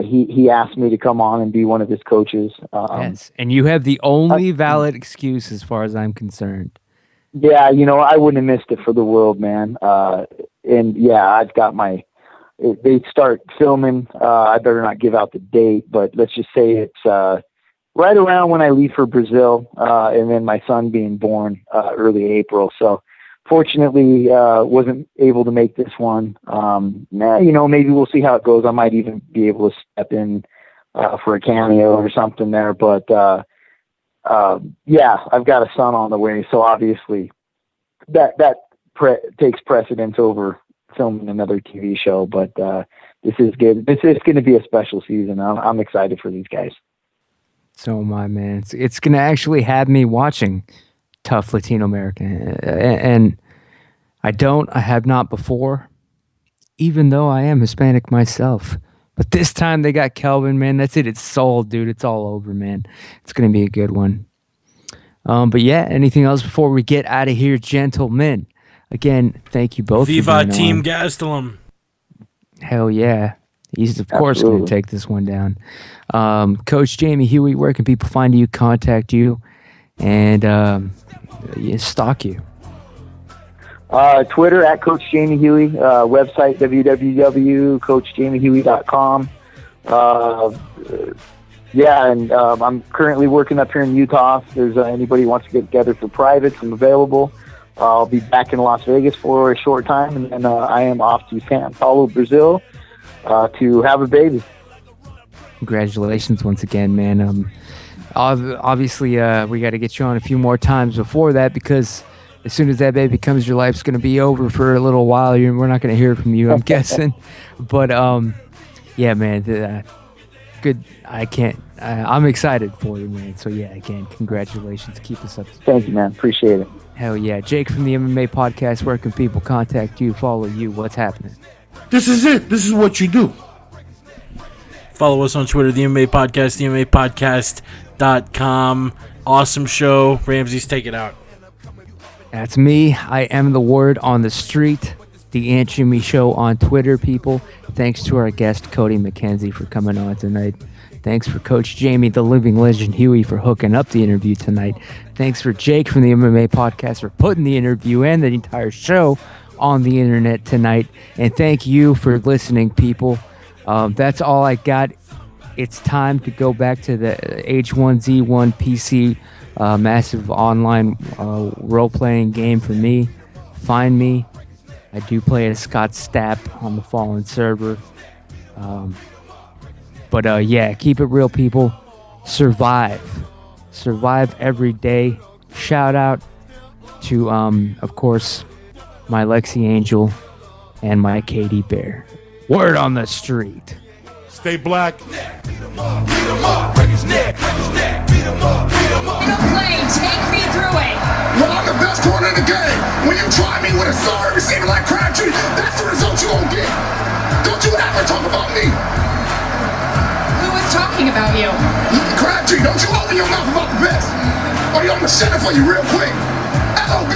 [SPEAKER 7] he asked me to come on and be one of his coaches.
[SPEAKER 2] Yes, and you have the only valid excuse as far as I'm concerned.
[SPEAKER 7] Yeah, I wouldn't have missed it for the world, man. And yeah, I've got they start filming. I better not give out the date, but let's just say it's right around when I leave for Brazil, and then my son being born early April. So fortunately, wasn't able to make this one. Maybe we'll see how it goes. I might even be able to step in for a cameo or something there. But yeah, I've got a son on the way, so obviously that takes precedence over filming another TV show. But this is good. This is going to be a special season. I'm excited for these guys.
[SPEAKER 2] So am I, man. It's going to actually have me watching tough Latino American, and I have not before, even though I am Hispanic myself. But this time they got Kelvin, man. That's it. It's sold, dude. It's all over, man. It's going to be a good one. But yeah, anything else before we get out of here, gentlemen? Again, thank you both.
[SPEAKER 3] Viva Team Gastelum.
[SPEAKER 2] Hell yeah. He's, of course, going to take this one down. Coach Jamie Huey, where can people find you, contact you, and stalk you?
[SPEAKER 7] Twitter at Coach Jamie Huey, website www.coachjamiehuey.com. Yeah, and I'm currently working up here in Utah. If there's anybody who wants to get together for privates, I'm available. I'll be back in Las Vegas for a short time, and then I am off to São Paulo, Brazil, to have a baby.
[SPEAKER 2] Congratulations once again, man. Obviously, we got to get you on a few more times before that, because as soon as that baby comes, your life's going to be over for a little while. We're not going to hear from you, I'm guessing. But, yeah, man, good. I'm excited for you, man. So, yeah, again, congratulations. Keep us up.
[SPEAKER 7] Thank you, man. Appreciate it.
[SPEAKER 2] Hell yeah. Jake from the MMA Podcast, where can people contact you, follow you? What's happening?
[SPEAKER 8] This is it. This is what you do.
[SPEAKER 3] Follow us on Twitter, the MMA Podcast, themapodcast.com. Awesome show. Ramses, take it out.
[SPEAKER 2] That's me. I am the word on the street. The Aunt Jimmy Show on Twitter, people. Thanks to our guest, Cody McKenzie, for coming on tonight. Thanks for Coach Jamie, the living legend Huey, for hooking up the interview tonight. Thanks for Jake from the MMA Podcast for putting the interview and the entire show on the internet tonight. And thank you for listening, people. That's all I got. It's time to go back to the H1Z1 PC massive online role-playing game for me. Find me. I do play as Scott Stapp on the Fallen server. But yeah, keep it real, people. Survive every day. Shout out to, of course, my Lexi Angel and my Katie Bear. Word on the street.
[SPEAKER 8] Stay black.
[SPEAKER 9] Beat him up, break his neck, beat him up.
[SPEAKER 10] Play, take me through it.
[SPEAKER 9] Well, I'm the best corner in the game. When you try me with a sword receiver like Crabtree, that's the result you gon' get. Don't you ever talk about me.
[SPEAKER 10] Who was talking about you?
[SPEAKER 9] Crabtree, don't you open your mouth about the best. Or I'm gonna set it for you real quick. LOB.